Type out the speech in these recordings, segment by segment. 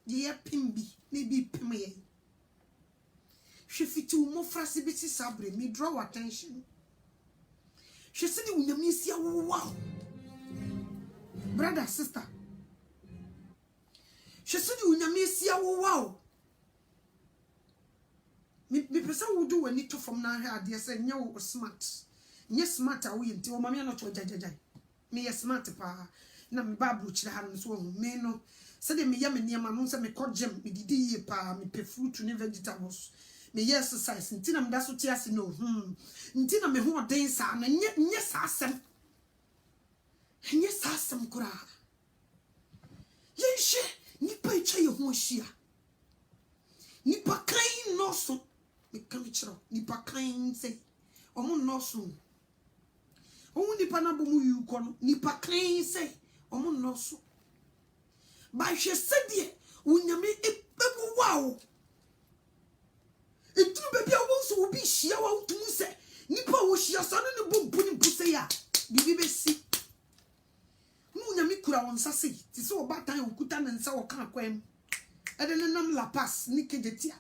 ye pimbi ne bi pimye hwe fiti mo frase bi si sabre me draw attention hwe se di unyame sia wow brother sister hwe se di unyame sia wow me pesa wo do wani to from na ha ade se nya wo smart nya smart a wo yenti wo mama no to jajajai me ye smart pa na me babu chira ha no so wo me no se de me ya me niam no se me kogem me didi ye pa me pe fruit ne vegetables me ye exercise nti na me da so ti ase no nti na me ho den sa na nya sa asem kura ye nipa icha ye ho hia nipa kan no so me kan chiro nipa kan se omo no so omo nipa na bo mu yu ko no nipa kan se omo no so ba hwe sedie unyame ebu wow etru bebi a wo so obi hia wa utum se nipa wo hia sa no ne bombu ni buse ya bibi besi unyame kura won sase ti se obatan okuta na nsa wo kan kwam ede nenam la pass ni kejetia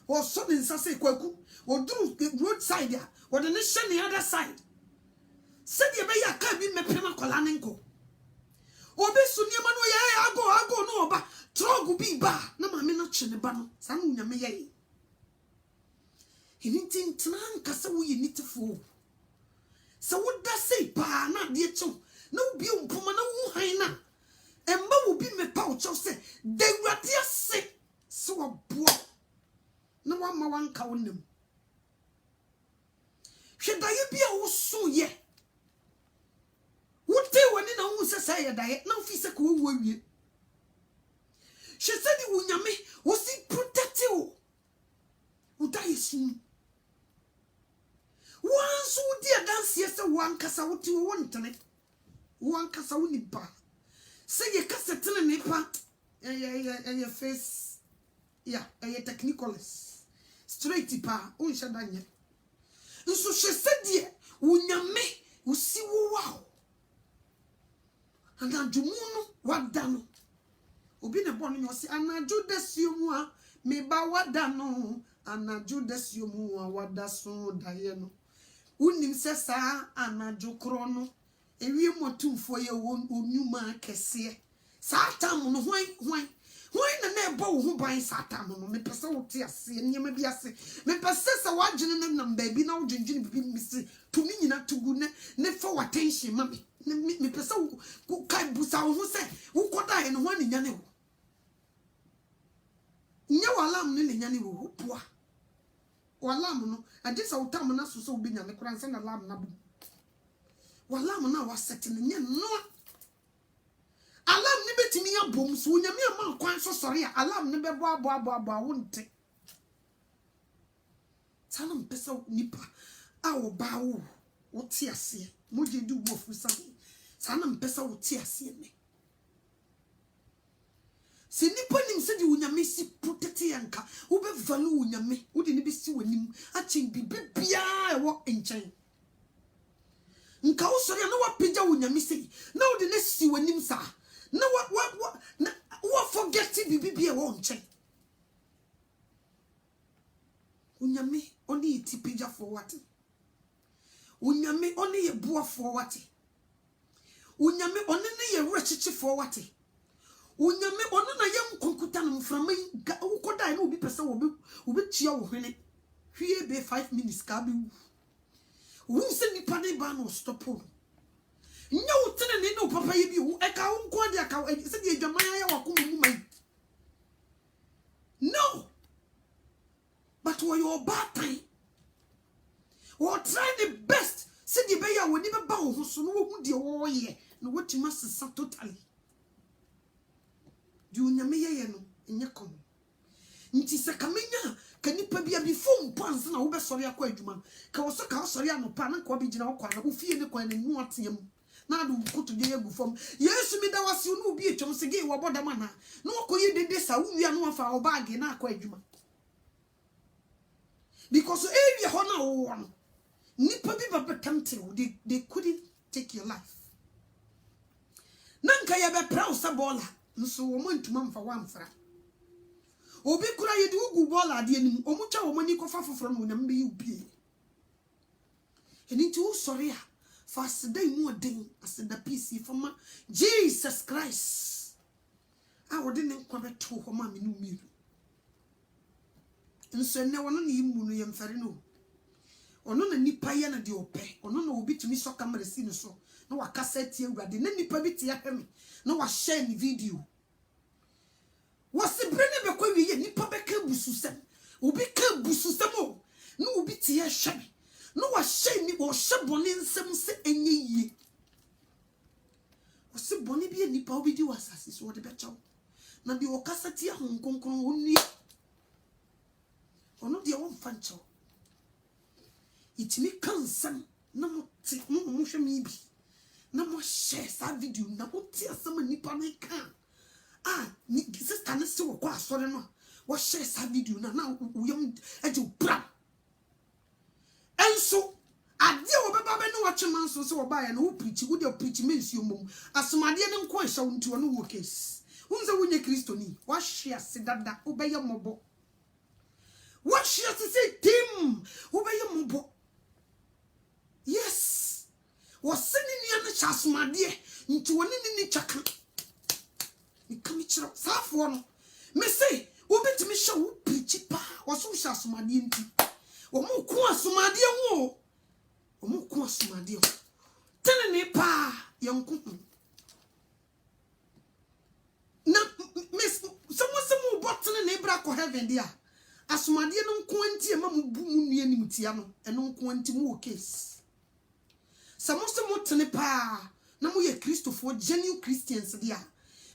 o so ne nsa se kwaku o duru roadside ya o de ne hye ne other side se de be ya ka bi mepema kola ne nko obi su niema no ye ago no oba trogu bi ba na mame no che ne ba no sa no unyame ye hinintin tnan ka se wo ye nitifo se wo da sei pa na de echo na obi ompoma na wo han na emba wo bi mepa wo cho se de wurade ase se wo bo na wa ma wanka wonam hwe daye bia wo so ye wote woni na wo se say daye na ofi se ko wo awie hwe se di unyame wo si protect you wo daye sun wanso wo di adanse se wankasa wote wo wontene wankasa wo nipa se ye kasetene nipa ya face ya technicolist straight pa o nsha danye nso hwe se die unyame usi wo wow anadjumu no wada no obi ne bonu yo se anadju desio mu a me ba wada no anadju desio mu a wada so daye no unim se sa anadju kro no ewie motumfo ye onuma kese satam no hwan na ebo wo ho ban satam no me pese wo te ase niam bi ase me pese se wagene nam baabi na wo dwendwene bibi misi tumi nyina tugu ne for attention mami me pese wo kai busa wo se wo koda ye no ho anya ne wo nya walam ne nya ne wo poa walam no ade sa utam na so obi nya ne kura nse na lam na bu walam na wasete ne nya no alam ne betimi ya bom so nyame ama kwan so sori a alam ne be bo wonte tanam pesa nipa a wo ba wo ti ase mo je di wo fu sa tanam pesa wo ti ase me se nipa nim se di unyame si protect yanka wo be value unyame wo de ne be si wanim a chen bibia e wo enchen nka wo sori na wa pija unyame sei na wo de ne si wanim sa na what forget bibia wo nchen unyame oni itipija for what unyame oni ye boa for what unyame oni ne ye rechichi for what unyame oni na ye nkonkuta no mframa ukoda na obi pese obi tia wo hwene hwie be 5 minutes ka be wu se nipa ne ba no stop nya utene ne no papa ye bi e ka wo nko de aka se de adwaman ya wakomo mu mai no but what your bad time or try the best se de be ya woni be ba wo so no wo de wo ye no wotima sesa totally di unyame ye no enye kom nti se kamenya ka nipa bia before mpanse na wo be sori akwa adwuma ka wo so ka sori anopa na kwa bi gina wo kwa na wo fie ne kwa na nwu atem na do kutu je egu fom yesu mi da wase no bi etwom se ge wo boda mana na wo koyi dede sa wo wia no afa wo bag na akwa adwuma because area ho na wo no nipa bi ba betamte they couldn't take your life nanka ya be proud sa bola nso wo mo ntuma mfa wa mfra obi kura ye di ugu ball ade nim omucha wo mani kofa foforo no na mbe yi ubie eni ti wo sori a fa aseda imu oden aseda peace fama Jesus Christ a wode ne nkwa beto ho ma me no miru nso ne wono ne imu no yemfere no ono na nipa ye na de ope ono na obi tumi so camera si no so na wakasa tie awurade na nipa bi tie ahwe me na wa share ni video wasi brene be kwa wiye nipa be ka bususem obi ka bususem o na obi tie ahwe me na wa share ni wo hye bone nsem se enye yie wasi bone bi nipa obi di wasase so de be chaw na de okasa tie honkonkon wonni ono de won fa chaw itimi kansam na mo hwe me bi na mo share sa video na mo tie asem nipa na kan ni sister na se wo kwa asore no wo share sa video na uyam eje bra enso ade wo beba be no wache manso se wo ba ya na wo preach wo de preach mensuo mom asomade ne nko ehya wo nti wo case unze wonye kristo ni wa share se dada wo be ye mobo wa share se tim wo be ye mobo yes wo se ni na cha asomade nti wo ni chaka ikami chiro safo no me say obetimi hye wo preach pa wo so hye asomade nti wo mo ko asomade ho wo mo ko asomade ho tene ne pa yanko na me somo botene ne bra ko heaven dia asomade no nko anti e ma mu bu mu nua nim tia no eno nko anti mu wo case somo tene pa na mo ye Christopher genuine Christians dia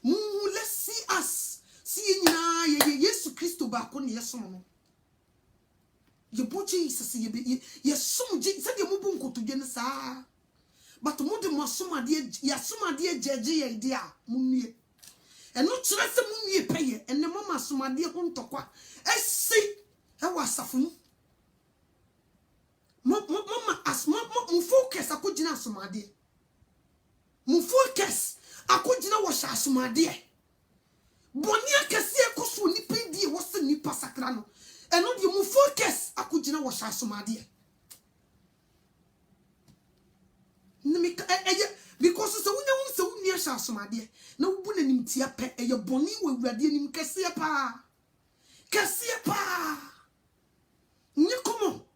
let's see us. See na ye Yesu Kristo ba ko ne yesom no. Ye bo Jesus ye som said ye mubu nkotodwe ne saa. But mo de mo somade ya somade jeje ye ide a munue. Eno kire se munue peye ene mama somade ho ntokwa. Esi e wasafo mu. Mama asma mo focus akogina somade. Mo focus akogina wo sha asomade boni akase ekoso nipa die wo se nipa sakra no eno de mu focus akogina wo sha asomade nimi because so wunya sha asomade na wubu na nimtia pe eye boni wo awurade nim kase pa nyikomo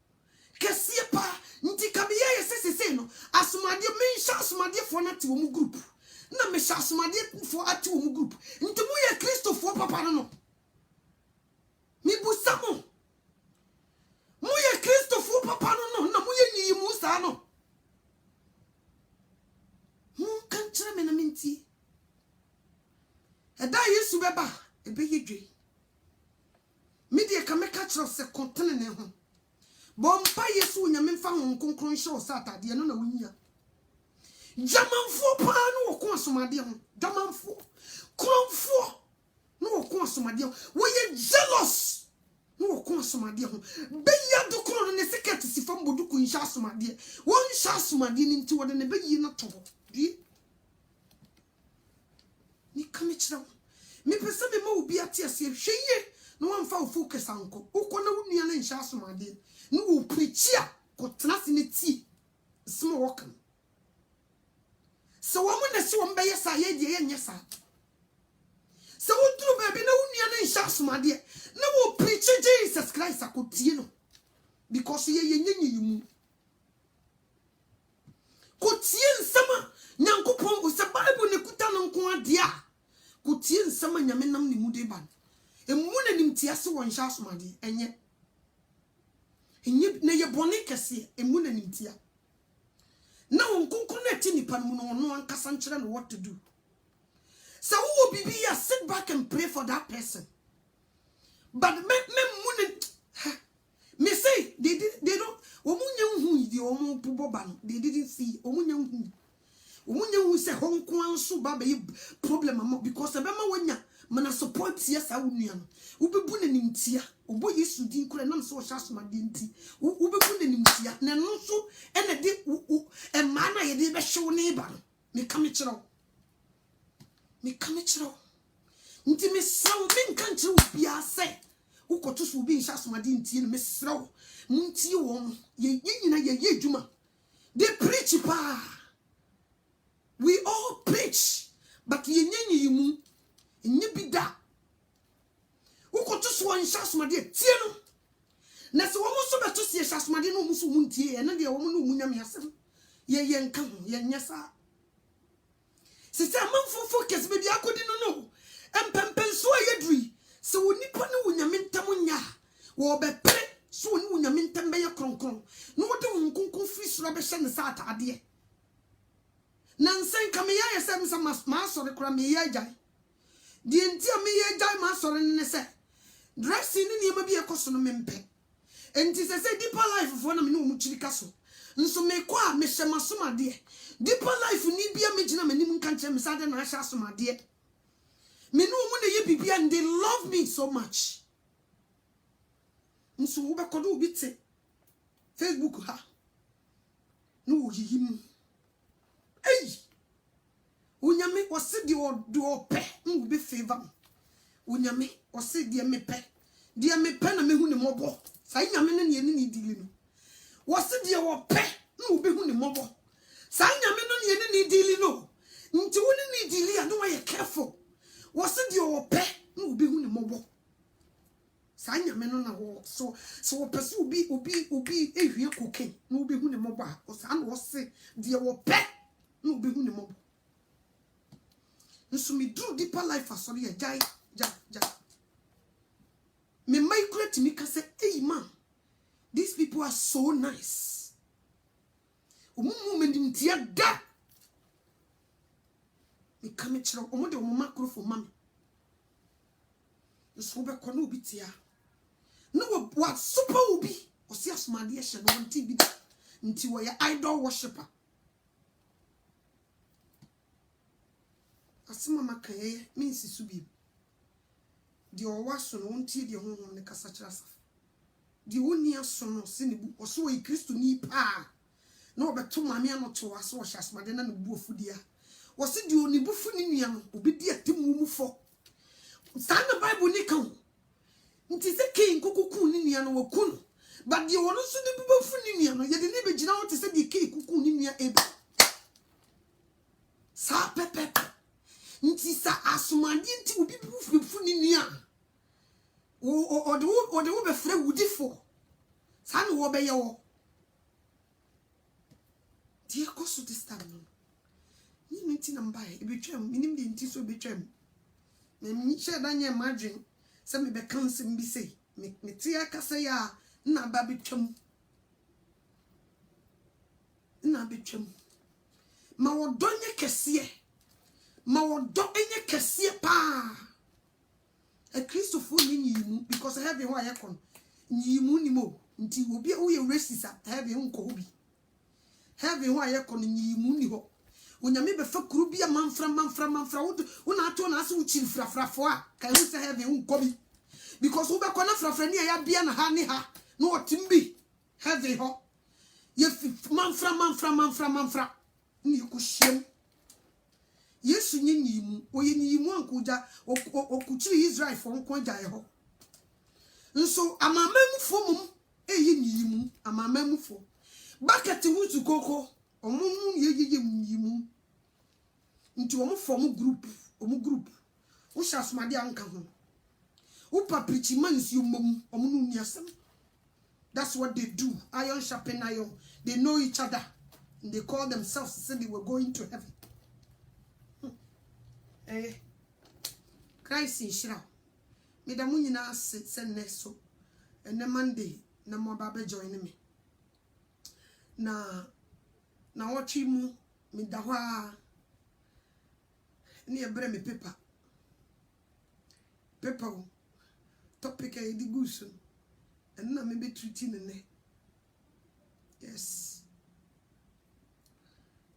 kase pa nti kabiye yesese no asomade men sha asomade fo na te wo mu group na me asomade for ati wo mu group nti mo ye Christopher papa no mi busamo mo ye Christopher papa no na mo ye nyi mu sa no mo kan kire me na menti eda Yesu beba ebe yedwe mi de ka me ka kire se kontene ne ho bompa Yesu nyame mfa ho konkron hye sa atade no na wunya jamanfo pa no wo ko asomade ho jamanfo kronfo no wo ko asomade ho wo ye jealous no wo ko asomade ho be ya do kro no ne secret si fam bodu ku nsha asomade won sha asomade ni nti wo de ne be yi na to di ni kame kira me pese me ma obi ate ase hweye no wan fa focus anko uko na wunua na nsha asomade no wo preachia ko tenase ne ti smo wokan so woman na so mbe yesa ye die ye nyesa so wodru baby na wunua na nsha asomade na wo preach Jesus Christ akotie no because ye nyenyi mu kotie nsama nyankopon wo se bible ne kuta no nko ade a kotie nsama nyame nam ne mu de ban emu na nimtia se won nsha asomade enye na ye boni kese emu na nimtia na onkonkon na ti nipa no no ankasa nkyere no what to do so wo bibi ya sit back and pray for that person but me say they don't omunya hu idi omu boba no they didn't see omunya hu say honko anso ba be problem am because ebe ma wanya mana support yes awunua no ubebu na nimtia obo Yesu din kura nam so sha soma de nti ubebu na nimtia na no so ene de e ma na ye de be hyew ne ba no me kame kiro nti me saw me nka nkire bia se Uko to so be in Shasmadi in Tin Miss Row. Munti won ye ye juma. They preach pa. We all preach, but ye yimu in yibida. Uko to so in Shasmadi Tiano. Nessa almost so to see Shasmadi no Musumunti and the woman who munyam ye yen come yen yasa. Sister man for focus maybe I couldn't know. And pempen so yedri. So when you put no winyamintamunya, or be pre, so when you mintam be a cronkron, no do uncle fish rubbish and sat idea. Nansen come here, some mass or the crammy jai. The entire me jai master and say, dressing in you may be a custom mempe. And tis a say deeper life of one of no muchili castle. And so me qua, Mr. Masuma dear. Deeper life need be a major minimum country, Miss Adam Ashasuma dear. Me no money ye and they love me so much. And so we could be say Facebook ha. No him. Hey, unyame was said the do pe be favor. Unyame was said dear me pe na me hu ne mobo. Sa nyame ne ye ni dili no. Was said dear pe no be hu ne mobo. Sa nyame no ye ni dili no. Nti woni ni dili a no ye careful. Was it your pet? No, be who the mobile. Sanya menona war. So pursue be a real cooking. No be who the mobile. Or son was say, dear pet. No be who the mobile. And so me drew deeper life as sorry a jai. Me migrate to me can say, hey man, these people are so nice. Moment in tear that. Me come chiro omo de omo makro for mama so be kono obi tia no what super obi o si asomade ye hye no nti bi nti wo ye idol worshiper asema makaye me nsisu bi de o waso no nti de honhom ne kasa kira saf de woni aso no se ne bu o so wo Kristo ni pa na obeto mame anoto aso wo hye asomade na ne bu ofudia wasi di oni bufu ni nua no obedi atemu mu fo sa na bible ni kan nti se king kukuku ni nua no waku no but di wono so di bufu ni nua no ye de ni begina wo te se di king kukuku ni nua ebe sa pepe nti sa asomade nti obi bufu ni nua o de wo be frɛ wudifo sa na wo be ye wo di ekoso this time no ni minti na mbae ebetwam minim de nti so betwam me mi she danye margin se me be cancel bi sei me tie akasa ya na ba betwam ma wodonye kese pa a Christopher ni yimu because have you why kon yimu ni mo nti obi wo ye racist have you nko obi have you why kon yimu ni ho Unyame be fa kuru bia manfra wo una ato na ase wo chiri frafrafo a kai hu se have unkobi because wo be kona frafra ni ya bia na ha ni ha no otimbi have ho ye manfra ni kushiem Yesu nyimu oye nyimu ankuja okuchiri Israel fo nkonja ho nso amamamu fo mum eye nyimu amamamu fo bucket wuzu koko omumu yeyeye nyimu nti omu form group wo shasmade anka ho wo paprichi mansi omum omu nu niasem. That's what they do. Iron sharpen iron. They know each other and they call themselves said they were going to heaven. Christ in Shira me da munyina send neso and Monday na mo baba join me na watchi mu me da hwa ni ebre me paper topic e di gusu and na me be treating ne yes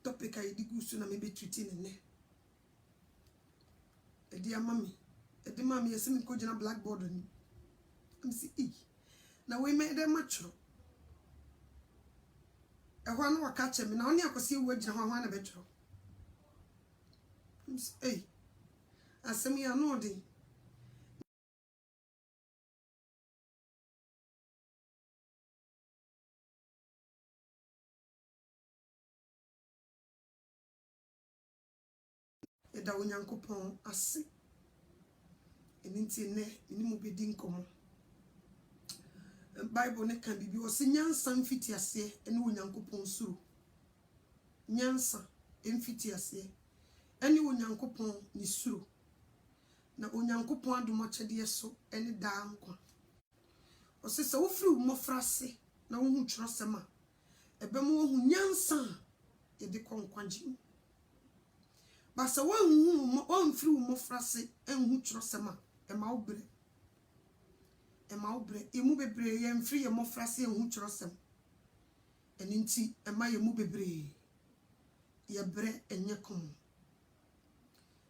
topic e di gusu na me be treating ne edi amami edi mami yesi me ko jina blackboard ni am si na we me dem matro ehwa no waka che me na oni akosi ewu agina hwa na betro am si asemi ya no de da onyankopon ase eninti ne ni mu bedi nkomo Bible ne kan bibi o se nyansa mfiti ase ene onyankopon suro nyansa mfiti ase ene onyankopon ni suro na onyankopon adom akyede so ene da nkwa o se wo firi mmofrase na wo hu kyerosema ebem wo hu nyansa ye de konkwagye basa wo hu firi mmofrase enhu kyerosema ema obre emu bebre ye mfiri ye mmofrase enhu kyerosem ene nti ema ye mu bebre ye bre enye kom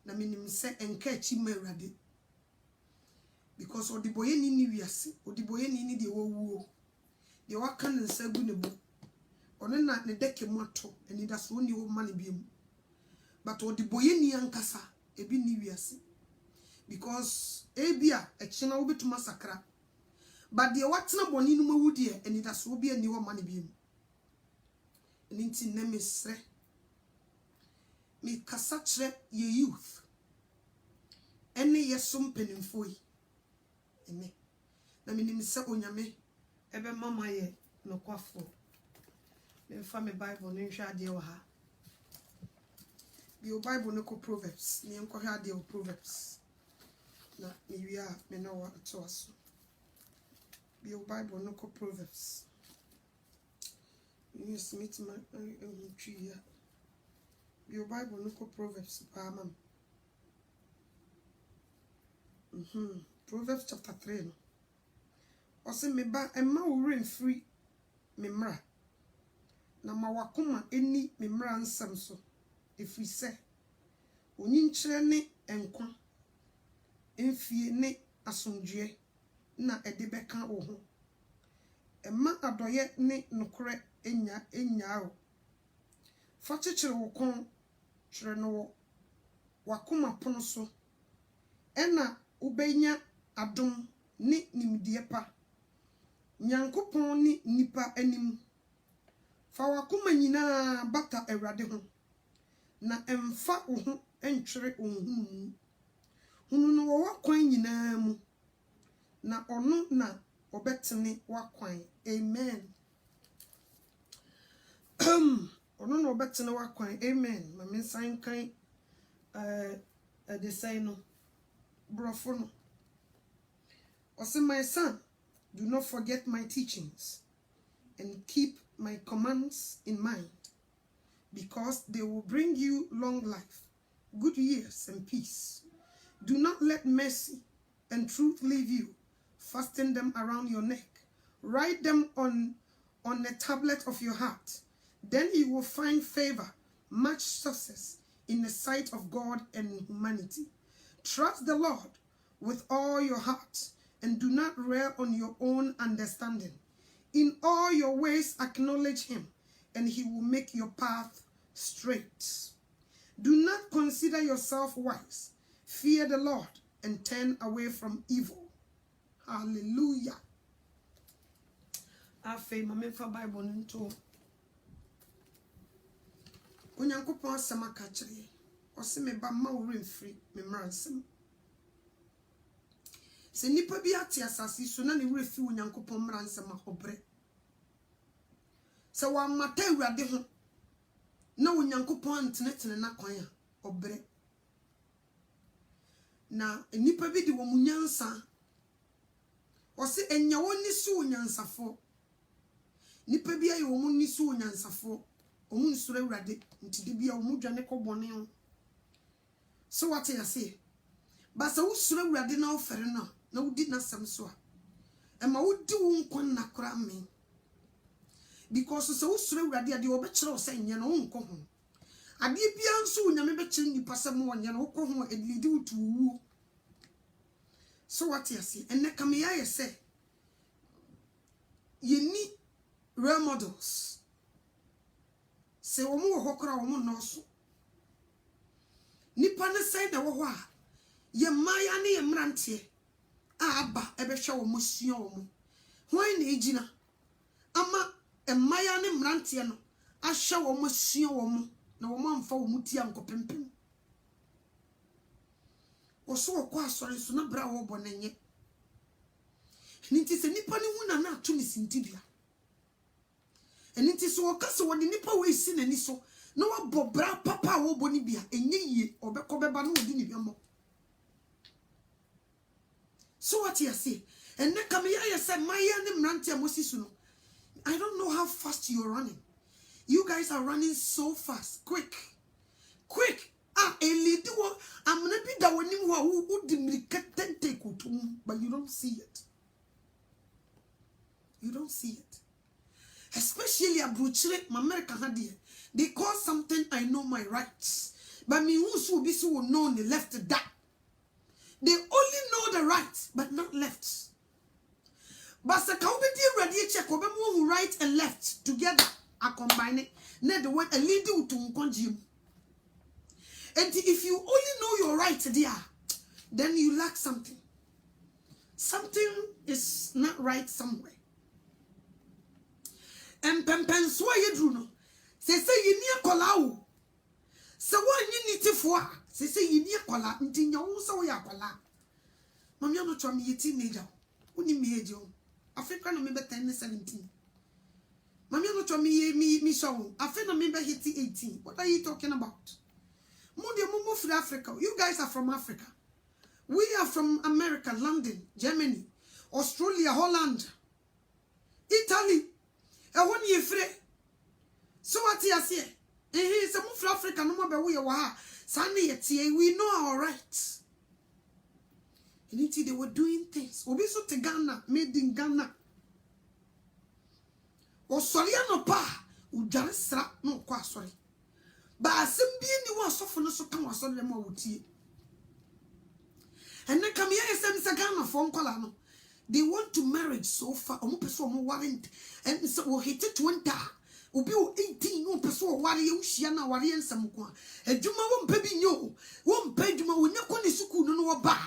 na minim se enka chi mawrade because odiboye ni wiase odiboye ni de wowuo de waka nsa gu ne bu one na ne deke moto eni da so ni wo ma ne biem but odiboye ni ankasa ebi ni wiase because ebia echena wo betuma sakra but de watena boni no mawudi eni da so obi ani wo ma ne biem eni nti na mesre mi kasa kire ye youth ene yesum penimfoi ene na minim se onyame ebe mama ye no kwafo me fa me bible ne hwa de wo ha bi bible ne ko proverbs ne enko hwa de wo proverbs na me wia me no wa to aso bi bible ne ko proverbs you submit my tree ya your Bible no ko Proverbs pa mam. Proverbs chapter 3 no. Ose me ba emma wo remfiri me mra. Na ma wakoma eni me mra nsam so. Efiri se onyinkyere ne enkwa. Emfie ne asomdwe na ede beka wo ho. Emma adoye ne nokore enya o. Fa kyekere wo kon kyere no wakoma pono so ena ubenya adom ni nimdie pa nyankopon ni nipa anim fa wakoma nyina bata awrade ho na emfa wo ho entwere onhunu hunu no wo kwan nyina mu na ono na obetene wakwan amen ono no betene wakwan amen ma me san kan the say no brofo no ose my son do not forget my teachings and keep my commands in mind because they will bring you long life good years and peace do not let mercy and truth leave you fasten them around your neck write them on the tablet of your heart. Then you will find favor, much success in the sight of God and humanity. Trust the Lord with all your heart and do not rely on your own understanding. In all your ways acknowledge him and he will make your path straight. Do not consider yourself wise. Fear the Lord and turn away from evil. Hallelujah. Afe mame fa Bible nto onyankopon asema ka kire ose me ba ma wo remfiri me mransem se nipa bi ate asase so na ne refi onyankopon mransem ahobre se wa mata awurade ho na onyankopon antenetene na kwan a obre na nipa bi de wo munyansa ose enya woni so onyansafo nipa bi ayi wo munni so onyansafo omun sura awurade ntide bia wo mudwane ko bone ho so what you say basa wo sura awurade na ofere na wudi nasam so a ema wudi wo nkon na kora me because so wo sura awurade ade obekere wo se nya no nko ho ade bia nso onyame bekere nipa sam wo nya no ko ho edlidi wutu so what you say enne kam ya say yeni role models se wo mu hokora wo mu no so nipa ne sai na wo ho a ye maya ne ye mrante aba ebehwe wo mu sua wo mu hwan na ejina ama maya ne mrante no ahwe wo mu sua wo mu na wo amfa wo mu tia nkopempem so kwa asori so na bra wo bonenye nti se nipa ne hu na ato ne sintibia nti so okase wo de nipa we si nani so na wa bobra papa wo boni bia enye yie obekọ beba na odi ni biamo. So what you say? And then come here, you say, my I don't know how fast you're running. You guys are running so fast. Quick. Ah, a little I'm gonna be the one who didn't take, but you don't see it. You don't see it. Especially a brutal America Hadia. They call something I know my rights. But me who will be so known the left that. They only know the right, but not left. But the community ready check over who right and left together are combining. Not the word a leader to consume. And if you only know your right there, then you lack something. Something is not right somewhere. And pempen so ye druno. Say you near kolau. So one you need to for. Say you near kola until you so ya kola. Mamma no try me teenager. Uni me jo. Africa no member 10 17. Mamma no try me show. Africa no member hit 18. What are you talking about? Mumu from Africa. You guys are from Africa. We are from America, London, Germany, Australia, Holland, Italy. And one year free. So what you say? It's a move from Africa. No more we are. Sunday we know our rights. And they were doing things. Obiso to Ghana, made in Ghana. Or Soriano pa, Ujarisra, no qua sorry. But as some being the one soften so come was on them out here. And then come here, some Ghana phone call. They want to marry so far, warrant, and so will hit it 20. Ubi 18 no person warrior Shiana warrior and some one. A Juma won't baby no. One pejuma will not con suku no bar.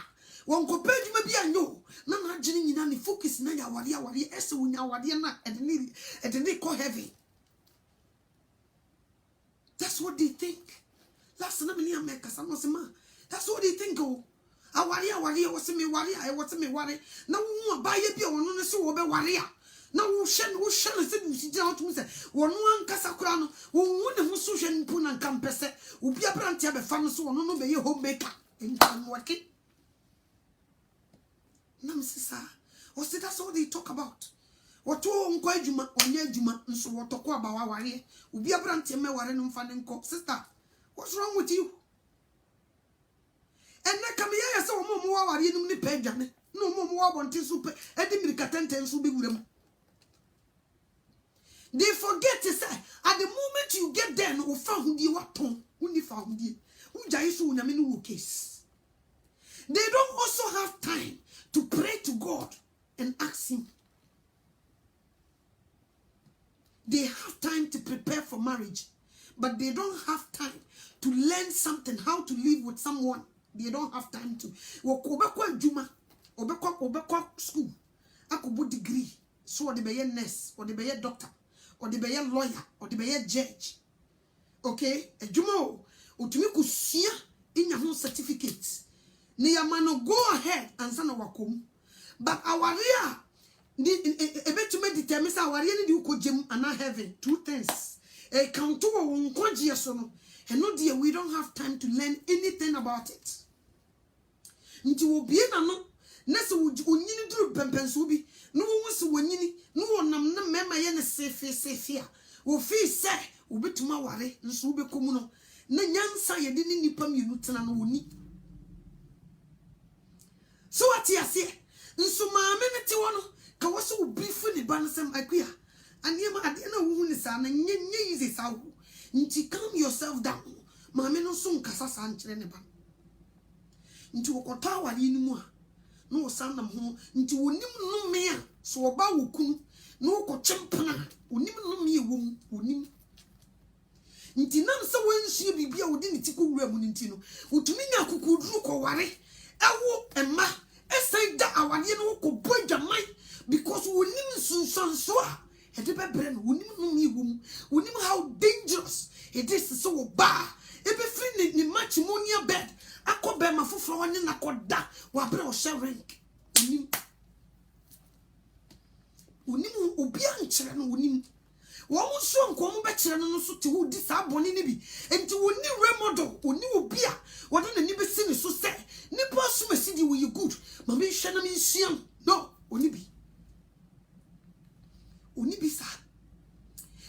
One go pejuma be a no. None jinin in any focus na warrior eso in our diana at the neck heavy. That's what they think. Last night America, some was a man. That's what they think. Oh, a warrior was a me warrior. I was a me warrior. Now we buy a beer on a so over warrior. Now we shall sit down to say, one Casacrano, one who social pun and campese, will be a brand of a family so no be your homemaker in working. Namsisa, or say that's all they talk about. What to Unquajuma or Yajuma, and so what talk about our warrior will be a brand of me warren finding cop sister. What's wrong with you? And I come here so more warrior in the page, no more wanting super, and the Mircatentens will be with them. They forget to say, at the moment you get there, no found you what tongue, only found you. Case. They don't also have time to pray to God and ask Him. They have time to prepare for marriage, but they don't have time to learn something, how to live with someone. They don't have time to. Obekwa Juma, Obekwa school, Akubu degree, so they be a nurse or they be a doctor. Or the be a lawyer, or the be a judge. Okay? A Jumo, Utumiku Sia in your own certificates. Niyamano go ahead and send our wakum. But our rear, a bit to make determine our really do kojim and not heaven. Two things. A counter won't conjure sono. And no dear, we don't have time to learn anything about it. Nti will be no. Nessa would you do Pempensubi? No one was winning, no one nam memma yen safe. Will fee say, will be to my worry, and so be communal. Nanyan say you didn't nipam you nutan wuni. So what you say? And so my amenity one, Kawasu be fully bansam aquia. And yama at the end of woman is an and ye easy sow. Nti calm yourself down. Mamma no soon Cassan Cheneba. Into a cotawa in moi. No son of home into no mea, so about wukun, no cochampana, unim no me womb, unim. Intinam so when she be within the tickle remunintino, Utumina could look or worry, Awo and ma, essay that our yellow could break your mind because unim soon so. And the baby unim no me womb, unim how dangerous it is so bar. If a friend in the matrimonial bed, I ko be ma foforo woni na ko da wa bre o share rank unim obi ankere no unim wo so nko mo be kire no so te wo di sa boni ni bi enti woni remodo oni obi a wode na ni be si ni so se ni pa so ma si di wo ye good ma me hwe na me nsiam no oni bi sa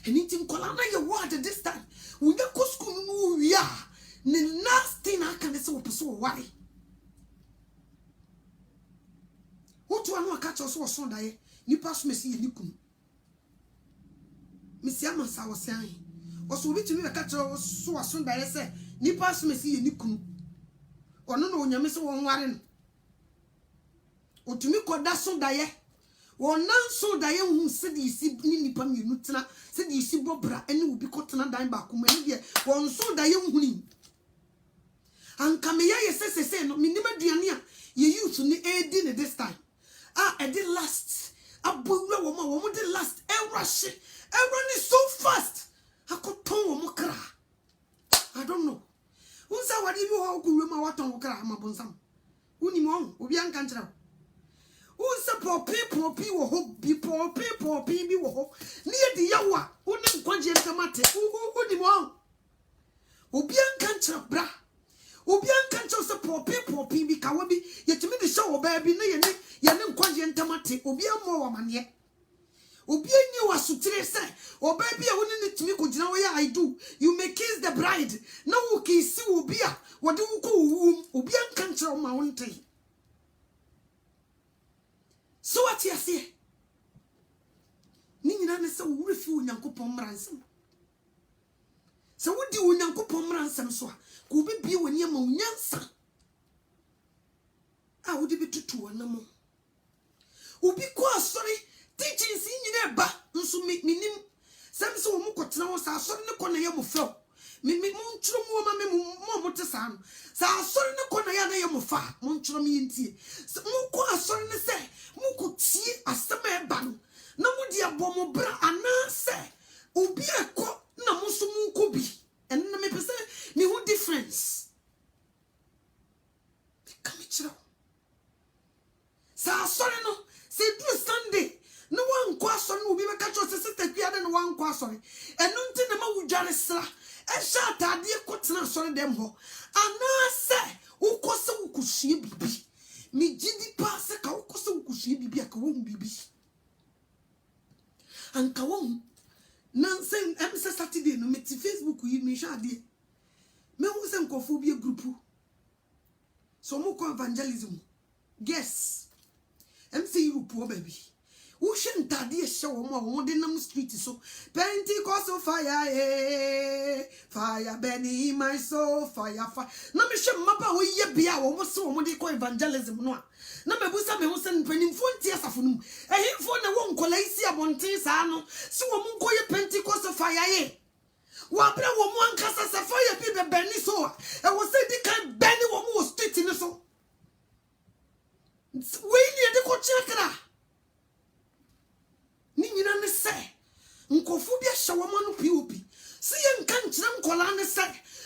anything kola na ye word this time we na ko school no wi a ne last thing I can say wo so worry wo to anu aka cho so so dae ni pa so ma si ye ni kun Missy Amasa was saying, or so which me a catcher so soon by say, Nipas Messi and Nikum. Or no, your miss one warren. Or to me, call that so die. Or none so die who said you see Nipam Nutana, said you see Bobra, and you will be caught and dime back. One so die young winning. And Kamea says, no, minima diania, you used to need a dinner this time. Ah, I did last. A woman did last. Rush. Everyone is so fast. I could tone mokra. I don't know. Who's our what you all go room what on kra ma bonsam. Unimon, Obi Ankantra. Who's a poor people will hope be poor people be wo near the yawa. Unim quanji tamate. Unimon. Obi Ankantra bra. Obi Ankantra so poor people be kawabi. Yet to me the show baby ne yanim quanji tamate. Obi more man yet. Obi enye wasutre say obabi a woni netimi ko gina wo ya I do you may kiss the bride na wo kisi obi a wode wo ko wum obi anka nkyere ma wonte so what you say ni nyina ne se wo refi onyankopon mransem se wo di onyankopon mransem so a ko bibie woni ama onyansa a wo de bitutu wonamo obi ko asori teaching si nyine ba nso minim sem se wo mukotena wo sa asori ne kona ye mofo me monchuro mu ma me mo motesa no sa asori ne kona ya na ye mofa monchuro me ntie mo ko asori ne se mukotie asema ba no na mo di abomo bra ana se obi ekọ na mo so mu ko bi en na me pese me who difference come chiro sa asori no se do Sunday no one question will be a catch of sister Piana and one question. And nothing about Jarisla. And shot at dear Cotton sorry them ho. And now say, who cost so could she be? Me giddy pass a cow so could she be a coon baby. And Kawon Nansen Emsa Saturday no met Facebook with me shadi. Me was an cophobia group. So more evangelism. Guess. MC you poor baby. Ushin tadi show mo de nam street so Pentecostal fire fire Benny my soul fire na me hwe mapa wo ye bia wo so mo de ko evangelism no na me busa me ho sen panimfo nti asafo no ehimfo na wo nkola isi abonten saa no so wo mo ye Pentecostal fire wa bra wo mo ankasa sa fire bi be Benny so e wo se di kan Benny wo mo street ni so we ni de ko chekra ni nyina ne se nkofu bia hyawo ma no POP se ye nka nkyere nkola ne se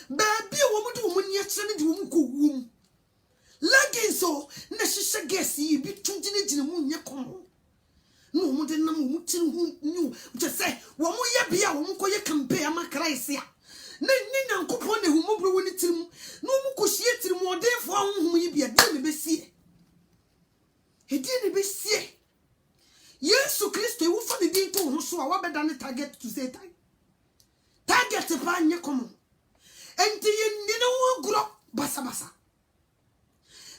ba bia wo mu de wo ni akire ne de wo mu ko wum lagenso na hyehyɛ gas yi bi tungyina mu nye kom no mu de nam mu tiri hu nyu je se wo mu ye bia wo mu ko ye campaign ama Christ ya na ni nyankopon na hu mu bro woni tirim no mu ko hye tirim odefo ahunhum yi bia de me besie hedi ne besie Yesu Kristo ewu fa ne din to ho so a wabeda ne target to Satan. Target pa nye komo. Enti ye ni ne wo gro basa basa.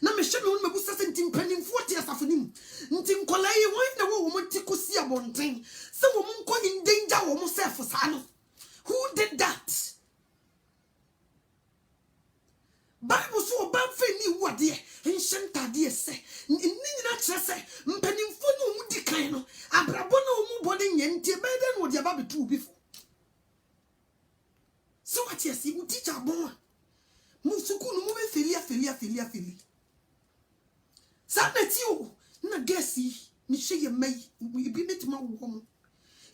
Na me hwe me won mebusa se ntim panimfo te asafonim. Ntim kolai won na wo mo tikosi abonten. Se wo mo nko in danger wo mo self sa no. Who did that? Bible so ban fe ni wode enhyentade se ni nyina kire se mpanimfo no mu di kan no abrabo no mu bode nyentie bede no de aba betu bifo so what you see teacher bon mu suku no mu be feli sanati o na gesi mi hye mai bi metima wo mo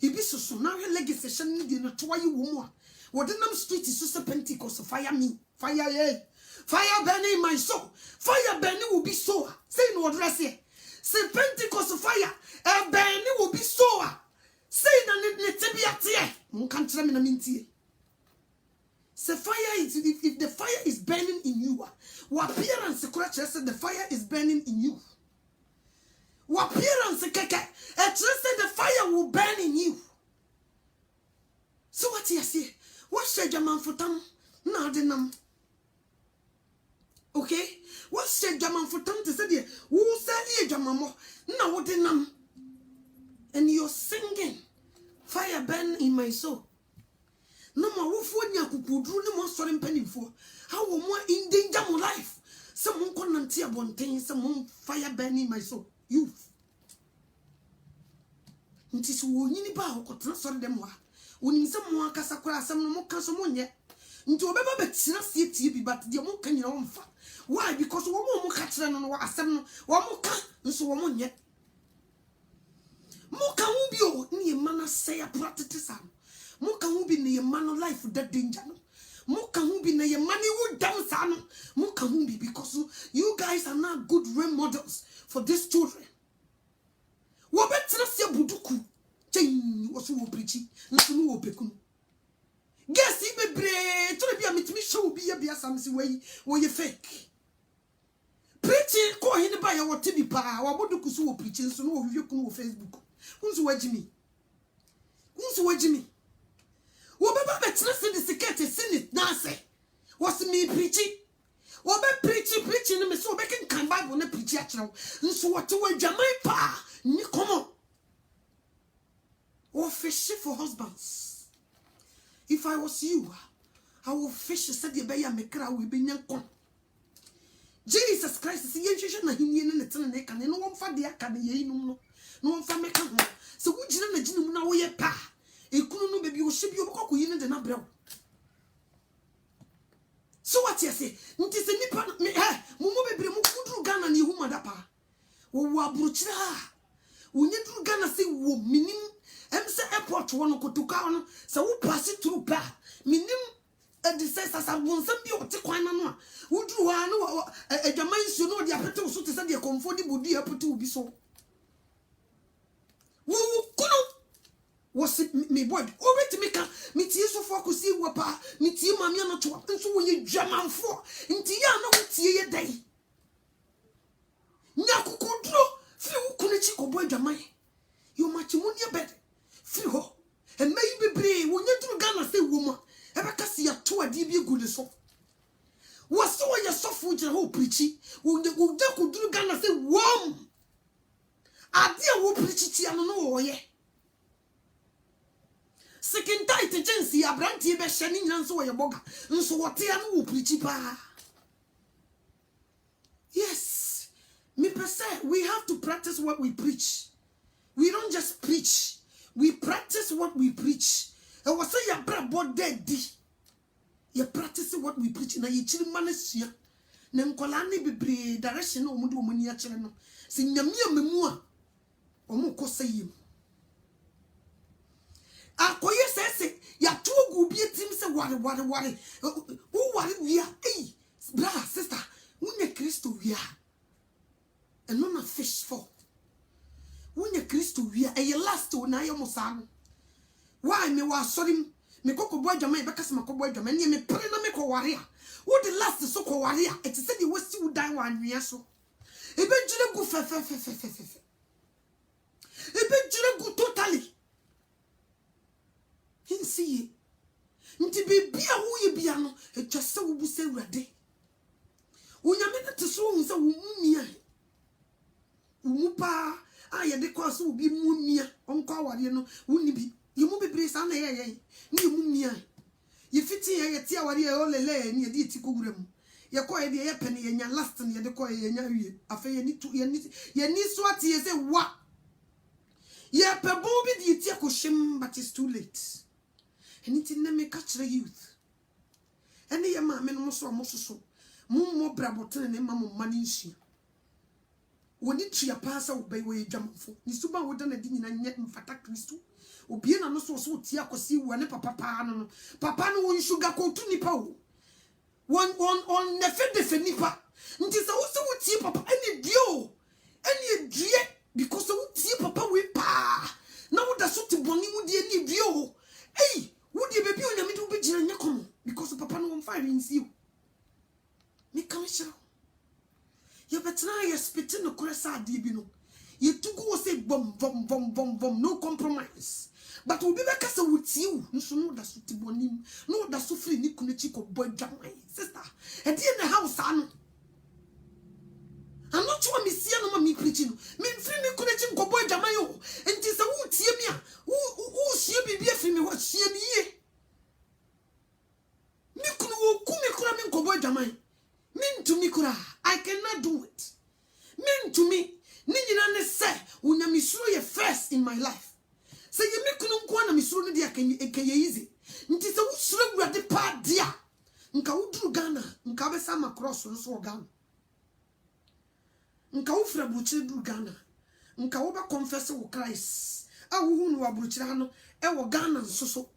ibi soso na legacy hye ni de no toa yi wo mu a What the name street is just a Pentecost. Fire me. Fire, yeah. Fire burning in my soul. Fire burning will be sour. Say no address here. Say Pentecost fire. Burning will be sour. Say that can't tell me na mintie. Say fire is if the fire is burning in you. What appearance said the fire is burning in you. What appearance the fire will burn in you. So what you say? What said your man for them? No, the num. Okay? What said your man for them to say? Who said your mamma? No, what the num? And you're singing, fire burn in my soul. No more wolf when you could do no more solemn penny for. How more in danger of life? Someone couldn't tear one thing, someone fire burn in my soul. Youth. It is one in the bow, could not sort them. When in some more casacra, some more castle yet. Into a baby, but see it, but the more can you own fat. Why? Because one more catch than one more cat, and so one yet. Moka wubio ni mana say a practice. Moka wubi ni man life that danger. Moka wubi na your money would dance. Moka wubi because you guys are not good role models for these children. Wabetrasia buduku. Chain was who preaching. Nsumu opekun. Guess he be brave. To be a meet me show be a biasamsi way where you fake. Preaching call him by our TV pa. Wabuduku so preaching so no you can Facebook. Who's wedging me? Who's wedging me? Wobeba betress the secret sin it nase. Was me preaching? Wobe preaching me so making can Bible na preach actual. So what to wedge my pa? Ni come on. Or fish for husbands. If I was you, I will fish said the bay and make will be young. Jesus Christ is the na him in the tunnel neck and no one for the academy no. No one family come. So we didn't know we pa. A couldn't baby will ship your cock in the nabro. So what you say? Not is a nipper me eh? Mumu baby Mukudru Ghana and you madapa. Wa bruchra. We need to Ghana say wo minim. MC airport one to town. So we pass it through pa. Minim a disaster as I want some be or take one. Would you know a Jamaican you know the appetite so to say the comfortable dear put to be so. Was it me boy? Oh, wait, make a meteor so focus see what pa, meteor mammy not to up, and so when you jam on for into Yana with ye day. Naku could draw, few kunichi boy Jamai. You matrimony bed, few, and maybe brave when you do Ghana say woman, ever can see a 2 dB good so. Was so your soft food and whole preachy, when you could do Ghana say warm. I dear will preach it, I don't know, yeah. Second tight agency, a brand tea by shining and so your boga, and so what they will preach it. Yes, me per se, we have to practice what we preach. We don't just preach, we practice what we preach. And what say your bread board dead? You practice what we preach, and you chill manesia. Nankolani be brave, direction or mudu mania channel. Sing your mere memoir. Omo say you. Akoye says ya two go be a team say worry. Who worry we are? Hey, brother, sister, when Christo we are. And not a fish for. When Christo we are a last to na yomosan. Why me was sorry me koko boy jama because my boy jama and me pray na me ko warrior. What the last so ko warrior? It said you was still die 1 year so. Eventually go fe. Eventually go totally. He see nti be who ye bia no etwase wo bu se wurade. Onyame ne tso hu se wo mumia. Wo pa a ye de kwa so wo bi mumia onko aware no woni bi. Ye mu bebre sa na ye ni mumia. Ye fiti ye ti aware ye olele ni ye di ti kogura mu. Ye ko ye de ye pene ye nya last ne ye de ko ye nya wie. Afa ye ni tu ye ni so ati ye se wa. Ye pe bo bi di ti akohwem but it's too late. Anything that make catch the youth. Any a man no so more brabotin and mamma money. When it she a pass out by way jump for Nisuba would done a dinner and yet in Fata Christo. Obi na no so tie akosi wo ne papa pa no. Papa no won sugar ko tu nipa wo. Won nefe defe nipa. Nti se wo se wo tie papa eni dio. Eni due because wo tie papa we pa. Na wo da so te boni mu die ni dio. Hey, wo die baby onyame de wo be gina nyakom because papa no won fire nsi you. Me come show. You better you spitting the cressa dibino. You to go say bom, no compromise. But we'll be back as with you. No, that's what you want him. No, that's so free. Nikunechiko boy, sister. And in the house, I'm not sure me see no me preaching. Me free Nikunechiko boy, Jamayo. And tis a wood, see me. Who see me be a free what see me. Nikunu kumikura min koboy Jamai. Mean to me, Kura, I cannot do it. Mean to me, Nina ne say, when I'm first in my life. Say, you make no one of Missouri, dear, can you easy? Ntis a wood swim at the part, dear. Nkau Ghana, Nkabesama cross on so Ghana. Nkaufra Buche drew Ghana. Nkauba confessor of Christ. I won't wa Buchano, ewa Ghana so.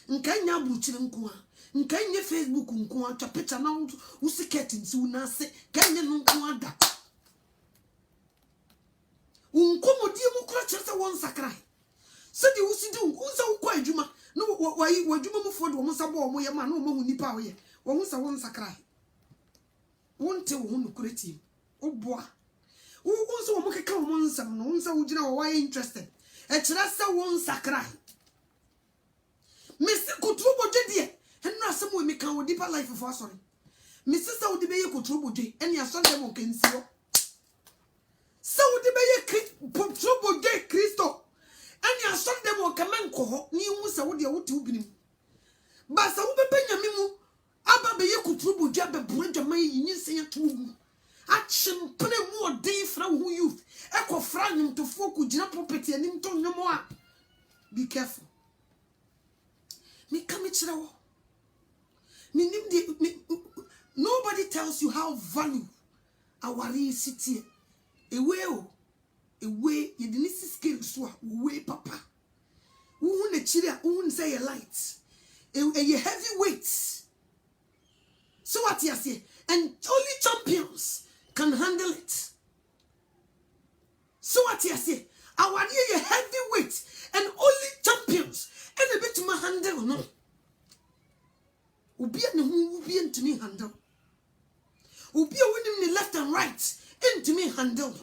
Nkanya Buchinkua. Nkanye Facebook nkuwa cha picture na usiketi nsi unase kanye nkuwa da unkomo die mu kura kyerese won sakrai sedi usidi unsa ukwa adwuma no wadwuma mu fo de wo nsa bo wo ye ma na wo mahu nipa wo ye wo nsa won sakrai wonte wo hunu kureti oboa wo nsa wo mukeka wo nsam no nsa wo gina wo why interested e kyerese won sakrai mesi kutubo de and no some we make our deeper life for sorry. Mrs. Saudi Bay Cotrobo J, and your son can see. Saudi Bay Cotrobo J Christo, and your son will come and call new Saudi out to be. But Saudi Benjamin, Abba Bay Cotrobo Jab, Brenda May, you say a two. Action, put a more day from who youth, echo frowning to folk with your property and him to no more. Be careful. Me come it. Nobody tells you how value our city. A way, you didn't see skills, way, papa. Who won a chiller, who won't say a light, a heavy weight. So what you say, and only champions can handle it. So what you say, our heavy weight, and only champions, and a bit more handle, no. Ubia ne hu ubia ntimi handle. Ubia wonim ne left and right ntimi handle.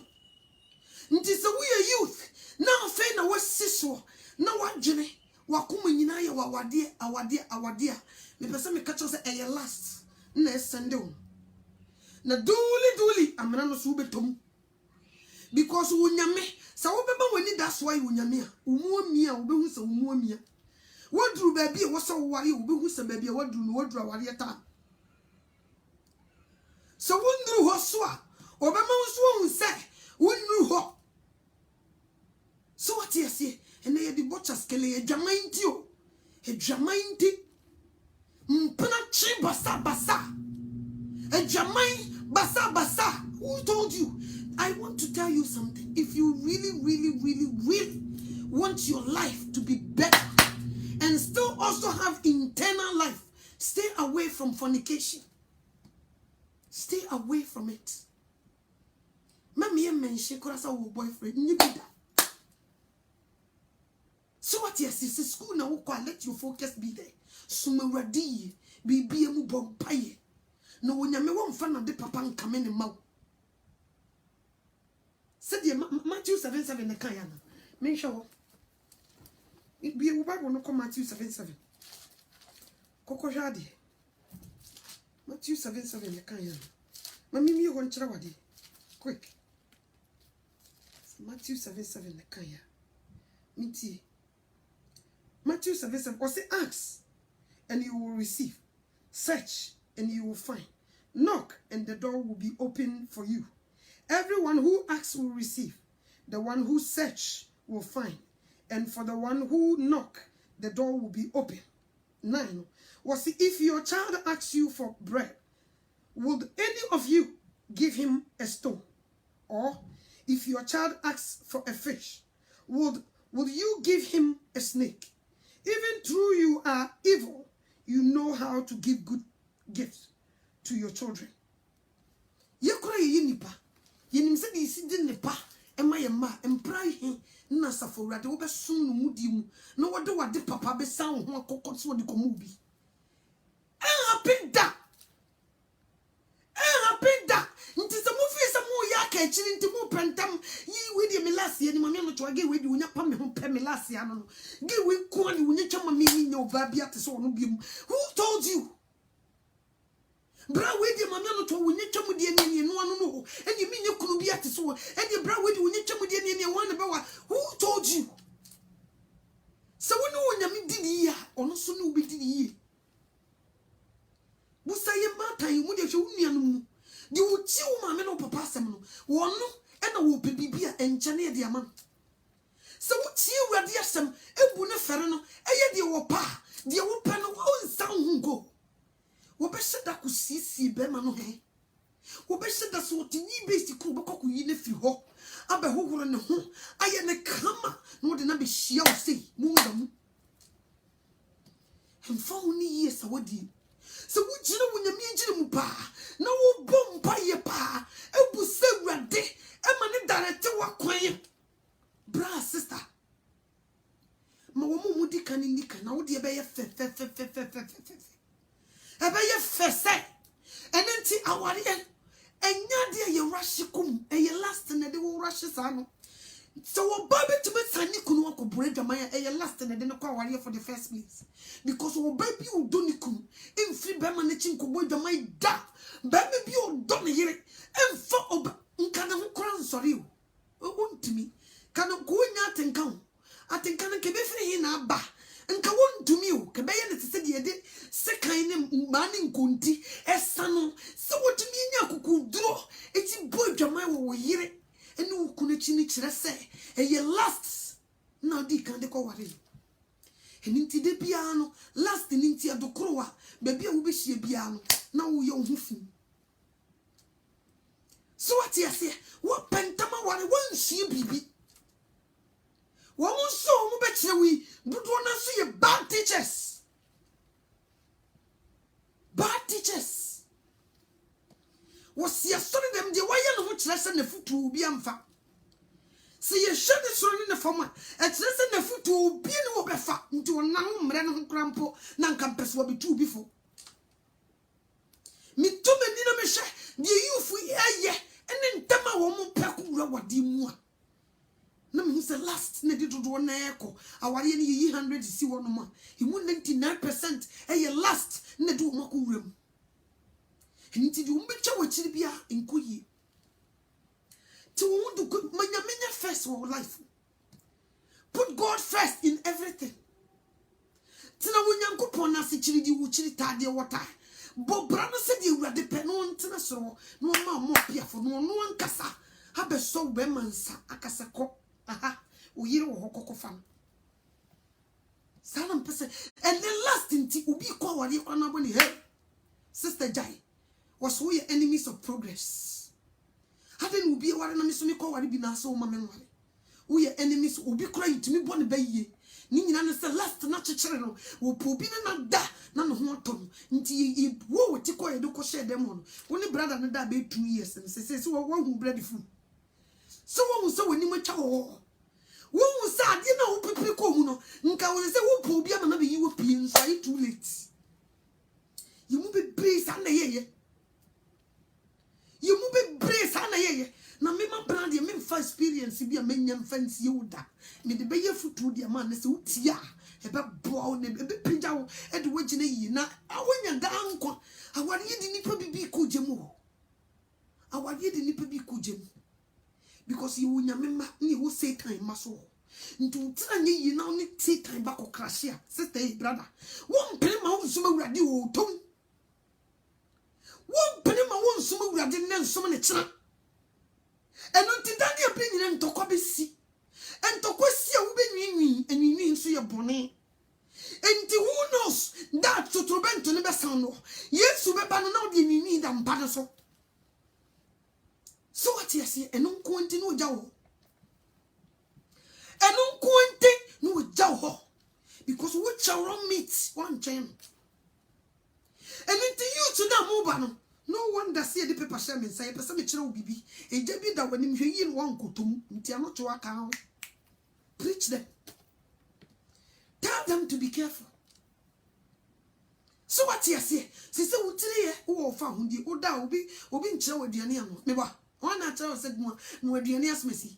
Nti se we youth now fe na wasiso na wadwene wakoma nyina ye awade me pese me catch say e last na sende o na duli amana no so betom because wonyame sa wo beba wani that's why wonyame a umuomia wo behu se umuomia Wadru baby, what's so worry? Who said baby, what do Wadra warrior time? So wouldn't do Hoswa, or Bama was one say, wouldn't do ho. So what you say, and they had the butcher's kelly a jamaintio, a jamainti, Mpanachi basa, a jamain basa. Who told you? I want to tell you something. If you really want your life to be better, and still also have internal life, stay away from fornication. Stay away from it. Mami mention kurasa wo boyfriend nyibida. So what yes is school na wo let your focus be there. Sumawadi bibi emu bompaye. No wonyame wo mfa na de papa nkame ne maw. Said Matthew 7:7 na kan ya na. Mention it be a Bible no come Matthew 7:7. Koko jadi. Matthew 7:7 the kan. Mami mi ho nchira wade. Quick. Matthew 7:7 the kan. Miti. Matthew 7:7 or say ask and you will receive. Search and you will find. Knock and the door will be open for you. Everyone who asks will receive. The one who search will find. And for the one who knock, the door will be open. 9. Was if your child asks you for bread, would any of you give him a stone? Or if your child asks for a fish, would will you give him a snake? Even though you are evil, you know how to give good gifts to your children. Yekura ye nipa. Yenim se di si di nipa. Ema ye ma empra he na safo wrade wo besom no mudi mu. Na wode papa be san ho akokọ so de komu bi. Happen da. Happen da. Nti se mo fi se mo ya ka chiri nti mo prentam yi we de me last ye ni mama no to age we de wonya pa me ho pe me last ya no. Ge we ko ni wonya chama me ni nya oba bia te so no bi mu. Who told you? Bra we de mama no to wonya chama de ni no anu no. Eni me nya kunu bia te so. Eni bra we de wonya chama de ni wan be wa. Who told you? So we no wonya me di ya, ono so no bi di yi. Busa ye matan mu de hwe unua no mu. Di wo ti wo ma me no papa asem no wo no e na wo pe bibia enche na ye de ama se wo ti awurade asem ebu ne fere no eye de wo pa de wo pe no wo nsan hu go wo be se da ku sisi be ma no he wo be se da so ti yi be si ku be koku yi na fi ho abe hohoro ne ho aye ne kama no de na be hia wo sei mu da mu hemfa wo ni yi sa wodi. So we jina wunyami jina mu pa na wo bom pa ye pa ebu se wrade e ma ne direct wa kwan bra sister ma wo mu di kan ni kan na wo de be ye fe e be ye fe se enenti aware enya de ye rush kum e ye last na de wo rush sa no so wo baby to be tani kunu wa ko bure dwamaya e ye last na de no kwa aware for the first place because wo baby u donikum infri be ma na chinko bo dwamai da baby bi o don yire emfa oba nkana ho kora nsori o ntumi kana ko nya atenka na ke be firi hi na ba nka wontumi o ke be ye ne tse de de sekan ne ma ne nkonti esa no se wotumi nya kokuduro eti bo dwamai wo yire eni ukune chini kire se eye last na di kan de ko ware eninti de bia no last ninti adokrowa bebi a wo be hie bia no na wo ye ho fi so what you say wo pentama ware won hie bibi wo mo so mo be kire wi dodo na so ye bad teachers was ye sorry them de waye no ho kire se na futu bi amfa se ye hwede soro ne fama e kire se na futu bi ne wo befa nti wona ho mre no ho krampo na nka mpese wo bitu bi fo mi to me ni na me hwe de yufu ye ene ntama wo mo peku wura wade mu a na me say last na de dodo na eko aware ne ye 100 si wo no ma e mu 99% e ye last na de wo mako wura mu nti di umbecha wachiri bia enkoyi ti wo do manya first for life. Put God first in everything. Tina wonyankopon na se chiri di wo chiri tade wota bo bra no se di urade pe no ntina soro no ma mo piafo no no ankasa ha be so be mansa akasa ko aha oyire wo hokoko fam salam pese and then last nti obi kwa wari kwa na boni hey sister Jai was we enemies of progress. Hadn't be ware na miso me kwa ware bi na so ma menware. We enemies obi kura yitimi bone bayiye. Ni nyina ne se last na chekere no wo po bi na da na no ho atom. Nti wo woti kwa yedo ko share dem no. Woni brother no da be 2 years and say wo hu bread fu. So wo so woni ma twa wo. Wo hu sa ade na wo pipi ko mu no. Nka wo se wo po bi ama na be yi wo pie nso ai too late. You mu be brace and ye. You mu be brace and ye. Na me ma brand ye me fa experience bi a menya fancy yoda. Me de be ye futu de man se utia. E be bo ne be pinja wo e de wagina yi na awanya da anko. Awari ye di nipa bibi ko jemu. Awari ye di nipa bi ko jemu. Because you wonya me ma ni wo Satan maso. Ntu tira nye yi na oni Satan ba ko crashia. Sister brother. Wo mpere ma wo suma wurade wo tom. Wo mpere ma wo suma wurade ne nsoma ne kira. Eno nti dani e be nyina ntokwa be si. Entokwa si a wo be nwinwi, enwinwi nso ye bone. Enti who knows that tutrobento ne be san no. Yesu be ba no na odi enwinwi da mpa so. So what you say eno nko nti no jawo. And unquente no jaw because what shall wrong meet one chain. And into you to that mobile. No one does see the paper shaman say, but some child bibi, a jabby that when you in one kutum, Tiano to account. Preach them. Tell them to be careful. So what you say? Sister Utria, who found the Oda will be in chow with the Aniano. Never. One at all said more, no, the Anias Messi.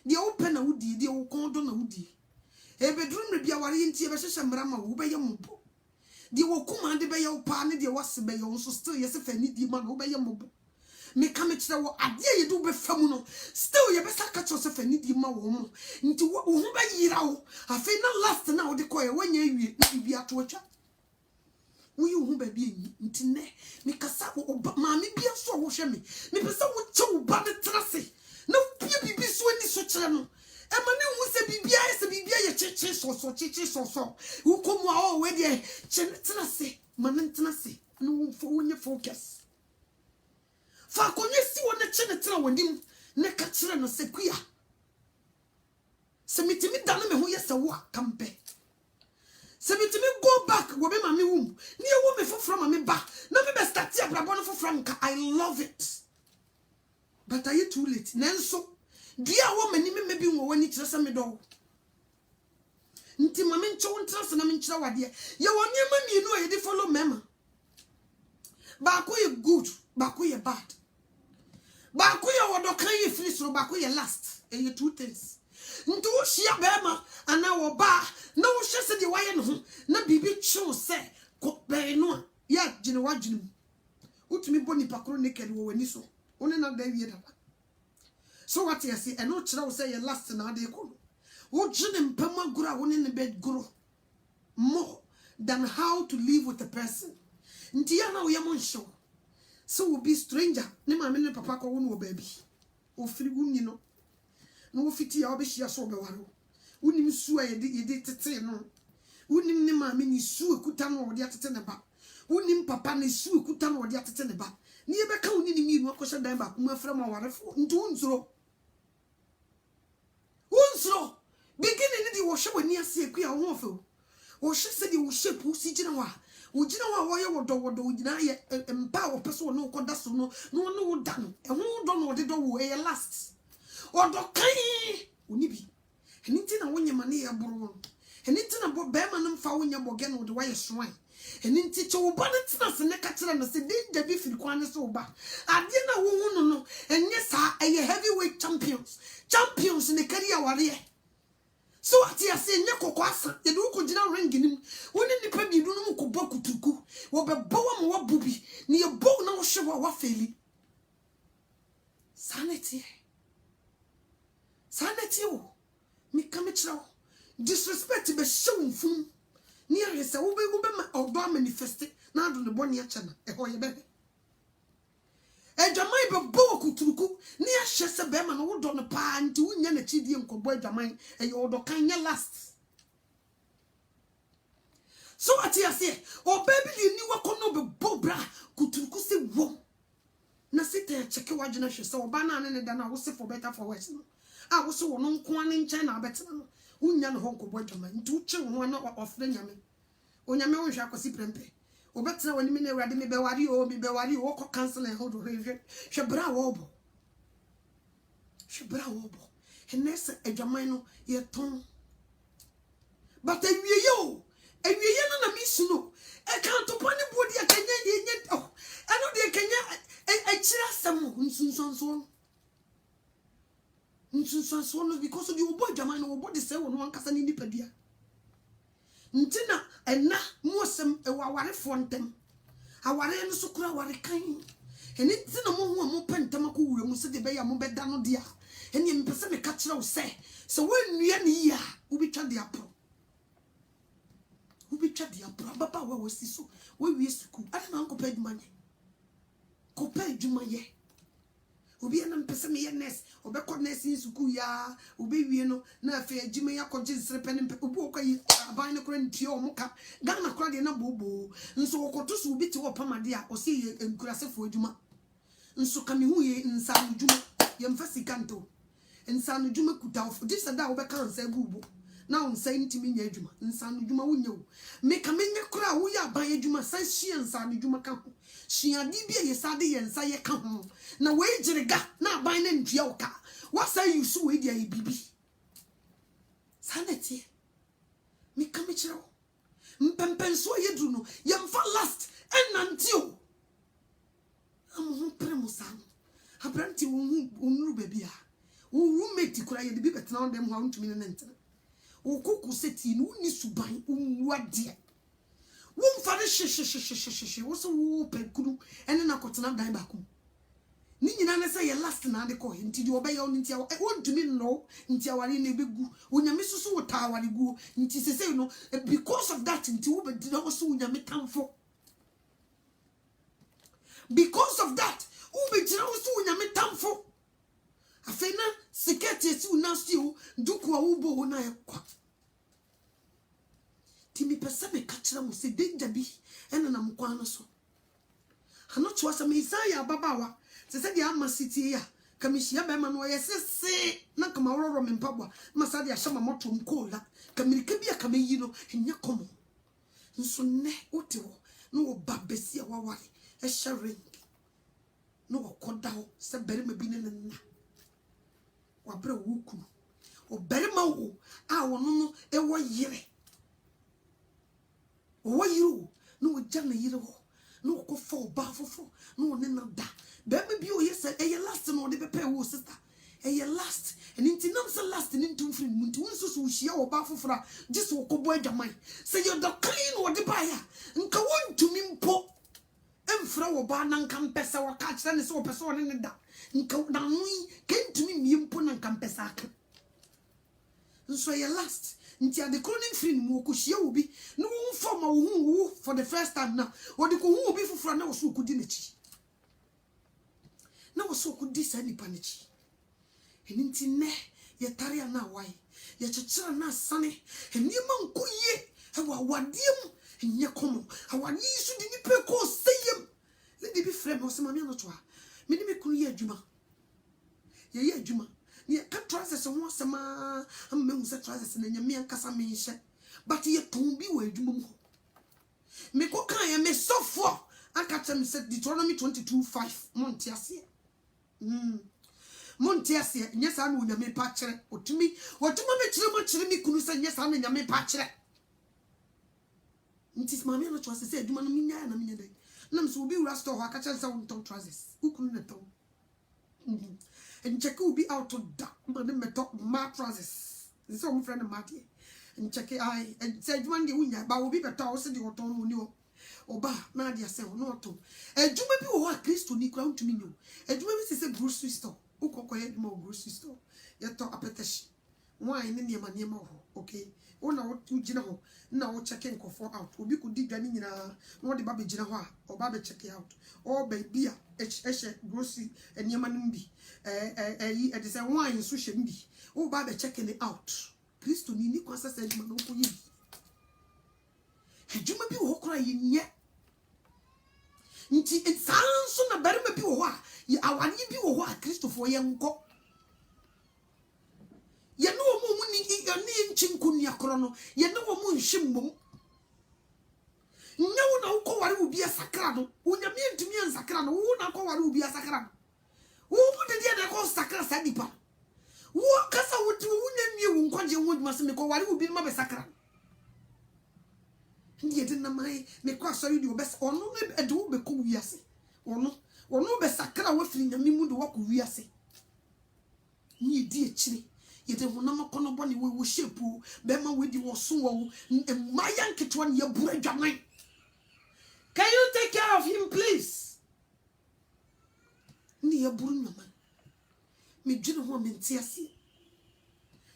The open a woody, the old condon a woody. A bedroom may be our interior, Brahma, who by your mobo. The Wokuma, the Bayo Pani, the Wasabe, also still, yes, if any demon, who by your mobo. Me come it to a dear you do be famuno. Still, you best catch yourself and need you more woman. Into what will be year out. I feel not last now the choir when you be at watch. Will you baby into ne? Because mammy be a so wash me. Me be so much so bad trasy. No, you be so any such channel. And my name was a BBI, a BBI, churches or so, churches or so. Who come all with ye? Chenasy, Manantanasi, no for when you focus. For I couldn't see one a chin when him, Necatcher and a sequia. Submit me down who yes a walk, come back. Submit me go back, woman, my womb. Near woman for from me back. No, me best that here, Brabon for Franca. I love it. But are you too late? Nenso, dear woman, maybe when you trust me dog. Nti mama ncho ntrase na menchira wade ye woni ma mienu a ye dey follow mema ba ko ye good ba ko ye bad ba ko ye wodo kan ye free so ba ko ye last ye two things nti wo hia ba ma ana wo ba na wo hye se de waye no ho na bibi chu se ko be no a ya gine wadwene utumi boni pakro naked wo wani so one na da wie da so what you say and no kira wo say ye last na de ko what judging Pama Gura one in the bed grow more than how to live with a person. Ndiana we are show. So will be stranger. Nema mene papa ko wonu baby. O free you know. No fiti ya obeshi ya so be waro. Unim su ye de tete no. Unim ne ma me ni su ekuta no ode atete ne ba. Unim papa ne su ekuta no ode atete ne ba. Ni e be ka uni ni mi no akosha dan ba kuma fra ma warefo. Ntu unzuro. Unzuro. Beginning the wash when you see a queer waffle. Or she said you will shape who see Genoa. Would you know why you would deny empower person no condasso no done. And who don't know the door where lasts. Or do kai unibi. And it's in a winning money a bro. And it's in a bearman and found your bogan with the wire shrine. And in teach your bonnet and a catcher and say, the beef in Quanis over. I didn't know. And yes, I heavyweight champions in the career warrior. So what you say, Nako Quassa, the local general ringing him. When in the pebby, you don't know Boku to go. Or be boam or booby, near bow no show what failing. Sanity. Sanity, me come it now. Disrespect to be shown from near his or door manifested. Now to the bonny channel, a hoy baby. And Jamai Boku Tuku, near Chester Beman, old on a pan to win a chidium coboy Jamai, and your Dokanya last. So what you say, or baby, you knew what could not be Bobra, Kutuku say, whoa. Na sit there, check your generation, so banana and then I will say for better for worse. I was so non quan in China, better. Unyan Honko boy Jamai, 2 children, 1 hour of the Yami. Unyame Shakosi Prempe. Obetra when me ready me bewari o cancel and hold shebra wobo and nessa a jamino ye ton but a yo na miss no I can't upon the body a Kenya yet oh I know they Kenya I chira some unsun because of the boy jamino body say one casan independent. Ntina ena mosem e waware fontem aware no so kura ware kan eni ntina mo hu mo pentam ko wura mu se de be ya mo beda no dia eni mpese me ka kire wo se wannua ni ya ubitwa de apro baba wa wasi so we wi suku ana na nko pa adwuma ye ko pa adwuma ye obi na mpese me ye nurse obekọ nurse suku ya obi wie no na afa adwuma ya kọ jinsere pe ne obi okọ aban ne kora ntie omuka Ghana kora de na bobo nso okoto so obi ti wo pamade a o se enkurasefo adwuma nso ka me hu ye nsa adwuma ye mfa sika nto Nsano dwuma kuta of this and that obeka nsa gubo. Na onsa ntimi nya adwuma. Nsano dwuma wonya wo. Me ka menye kura wo ya ban adwuma san hie nsano dwuma ka ho. Hiade bia yesade ye nsa ye ka ho. Na we gyirega na ban na ndua wo ka. Wasa yusu we dia bibi. Sanete. Me ka me kire wo. Mpempenso ye dru no. Ye mfa last enantio. Amu premusano. Abranti unru bebia. Roommate kura ye de bi betena on dem ho ntumi ne ntina. Okuku seti no ni suban umwade. Womfa de hye wo so wo pekuru ene na kotena dan ba kum. Ni nyina ne say ye last na de ko nti de obeya on nti wontumi no nti aware na ebegu onyame susu wo ta aware gu nti sese no because of that nti wo be de wo so onyame tamfo. Because of that wo be de wo so onyame tamfo. Afena sekete esi unasio duku wa ubo na yakwa. Timi pesa me kachira mo se danger bi ena na mkwa no so. Hano to asa me Isaiah babawa se se dia amasiti ya kamishia be ma no yesese na kama wororo me mpabwa masa dia hama moto mkola kamirika bia kameyi no enya komo. Nso ne wote wo no wo babesi wa ware e sharing no wo koda ho se bere ma bi ne na wabra wuku oberima wo a wono no ewo yire wo yiru no wo gya na yire ho no ko fo ba fofo no ne na da be me bi o yesa eye last no de pepe wo sister eye last eni ntinam se last ni ntumfiri mu nti wonso so hia wo ba fofora just wo kobo adwaman se yo the clean wo de ba ya nka wontumi mpo emfra wo ba na nka mpesa wo ka kire ne se wo pesa wo ne da nka na nui kentumi miempo na nka mpesa aka nso ye last nti ade kronin free mu ko hia wo bi no wo form wo for the first time na wo de ko hu obi foforo na wo so ko di nachi na wo so ko di sa nipa nachi eni nti ne ye tare na wai ye chechira na sane eni ma nko ye e wa wadiem enye komo awani su di nipa ko seyem le de bi frem o se ma mi no to a me ni me kunu ye adwuma ye adwuma ye ka trousers ho sema amme hu se trousers na nya me ankasa me hye but ye ton bi wa adwuma mu me ko kan ye me sofo aka tem se Deuteronomy 22:5 monte ase monte ase nya sa na onyame pa kire otumi me kire mi kunu se nya sa na nyame pa kire nti ma me no to ase se adwuma no minya na minya dai nam so obi wura store ho aka kire se won ton trousers ukunu na ton and check will be out to that but the metal mat trousers this some friend of Matty and check I and said one day unya but will be better also the autumn money oba na dia say no to adwuma bi wo Kristo ni kura ntumi nyo adwuma bi se grocery store ukokoye mo grocery store ye to apetashi wine ne niema ho okay wona wo gina ho na wo check in for out obi ku di dwane nyina no de ba be gina ho a oba be check out o baby a grocery niema no bi it is a wine so she bi o ba be checking it out Kristo ni kwasa sa adwuma no ko yi adwuma bi wo kora ye nye nti insanso na barima bi wo ho a ye awani bi wo ho a Kristo fo ye nko ye no mo ni ye nchinkunu yakoro no ye no mo nhyimmom nyawo na uko ware ubi asakra no unyame ntumi ansakra no wo na ko ware ubi asakra no wo bu de dia na ko sakra sadipa wo kasa wuti unyamie wo nkwaje wo dwuma se me ko ware ubi ma be sakra ndiye de na mai me kwa sorry di obes ono e de wo be ko wiase ono be sakra wo firi nyame mu de wo ko wiase ni di echire ye de ho na makono bone wo shape be ma we di wo so wo maya nketwa ne ya buru adwaman. Can you take care of him, please? Ni ya buru nyama. Me dwene ho mentiasi.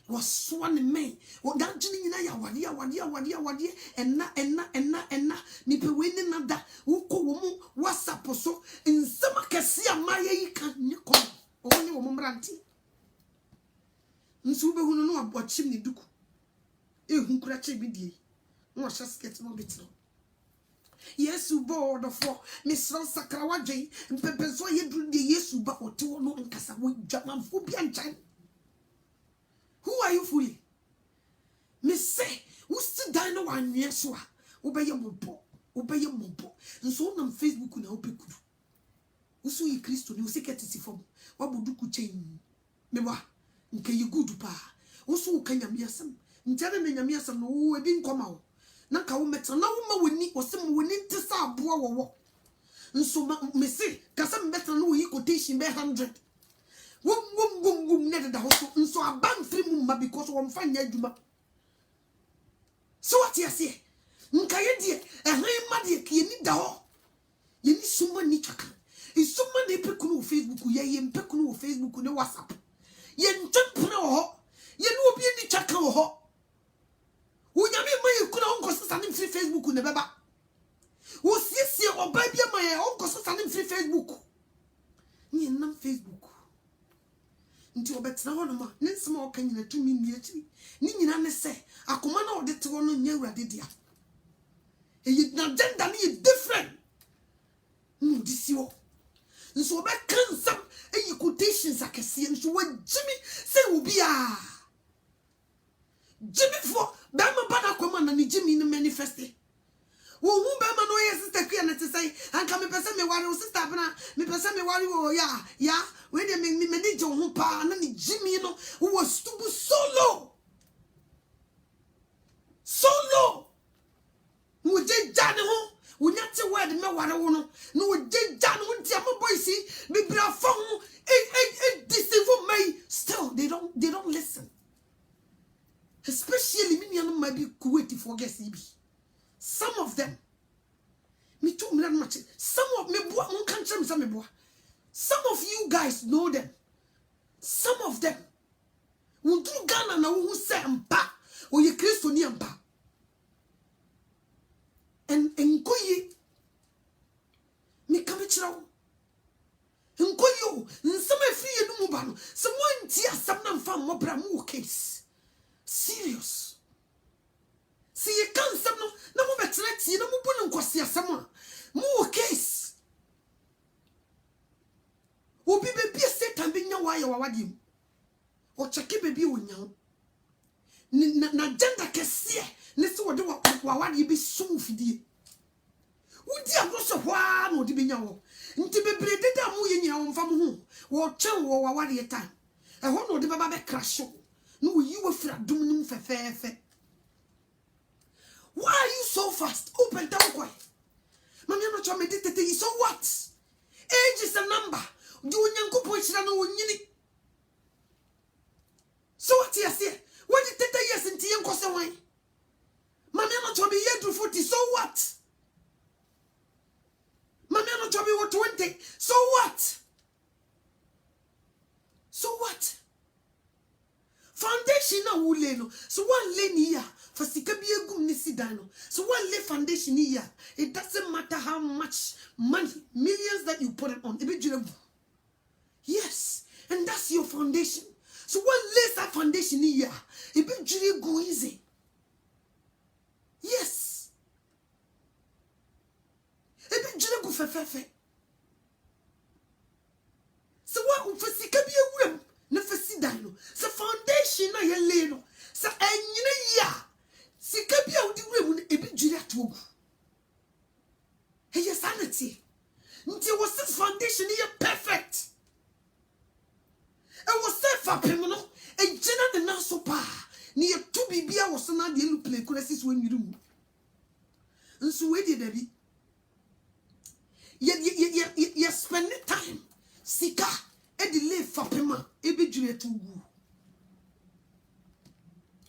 Was one man. Wo da dwene nyina ya wade enna ni pe we ni nada wo ko wo mu WhatsApp so nsema kese amaye yi kan ni ko. Wo ni wo mranti. Nsu be hunu no abochim ni duku. Ehun kura che bi die. No hye skirt no bitro. Yesu board for Miss Sakrawaje, and Pepe so ye do the Yesu ba otiwo no nkasa wo dwamfo bia nchan. Who are you fooling? Me say, who still die no one yes wa? Obey your mobo. And so on Facebook na ope kudu. Usu yi Kristo ni usiketi sifom. Wabudu kuchen. Mewa. Nke yi good pa. Usu ukanyamia sam. Ntiyane me nyamia sam no uwedi nkoma o. Nanka umeta na uma weni osem weni ntisa abuwa wawo. Nso me say kasa mbeta no yi quotation be 100. Wum nede da hoso. Nso aban 3 mumma because wamfanya adwuma. So what you say? Nkaye die ehwan ma de kie ni da ho. Ye ni suma ni twaka. Isuma de pekunu o Facebook ye mpekunu o Facebook ne WhatsApp. Ye ntwepre ho. Ye no obi ni twaka ho. Unyame mai kuna onko sesa ni free Facebook ne beba. Wo siesie oba bia mai onko sesa ni free Facebook. Ni nam Facebook. Nti obetra ho no ma ne nsema o kan nyina tumi ni akiri. Ni nyina ne se akoma na ode te ho no nya urade dia. Na agenda ni different. This you. So be kan sam e quotations akese nso wa Jimmy say obi a. Jimmy for be ma bana kwama na ni Jimmy no manifeste. Wo hu be ma no ye sister kria na te say anka me pese me ware o sister bana me pese me ware o ya we de me manage ho pa na ni Jimmy no wo stubu solo Muje jane ho unyate word me ware wo no no uje jane ho ntia mo boys be bra fon deceive me still they don't listen, especially me no might be Kuwaiti for guess be some of them me too much some of me boy won kan tell me some boy some of you guys know them, some of them won do Ghana na who say mpa o ye Kristo ni mpa and enkoyi me kamechirawo enkoyi nsema free no mu ba no se wanti asam na mfa mobra mu case serious see you can some no mo betre tie no mo bu no nkwasi asam a mu case obi be Satan be nya wa ya wawade mu o cheke bebi onya na agenda kese ne se wode wawade be sum fidie wudi agroso hwa na odi benya wo nti bebre deda mu ye nyina wo mfa mo ho wo twen wo wawade time e ho na odi baba be crash no yi wo fira dum nim fefefe. Why are you so fast? Open down kwai. Mami no cho meditate yi so what? Age is a number. Do nyankopon hira no wonyini. So what you say? What did 30 years nti yenkose wan? Mami no cho be year to 40. So what? Mami no cho be 20. So what? So what? Foundation na wule no. So one lane here. For sikabie gum ni sidano. So one lay foundation here. It doesn't matter how much money, millions that you put it on. Yes, and that's your foundation. So one lays that foundation here. It be really go easy. Yes. It be really go fe. So what for sikabie gum na for sidano. So foundation na ye lay no. So enyine ya. Sikabia udi wemu ebi jiri atogu. Hey, sanity. Nti was this foundation here perfect. I was safe for him, no. A general the naso pa. Near 2 bibia was na de lu play classes when you do. And so where did they be? You spend time. Sika e delay for pema ebi jiri atogu.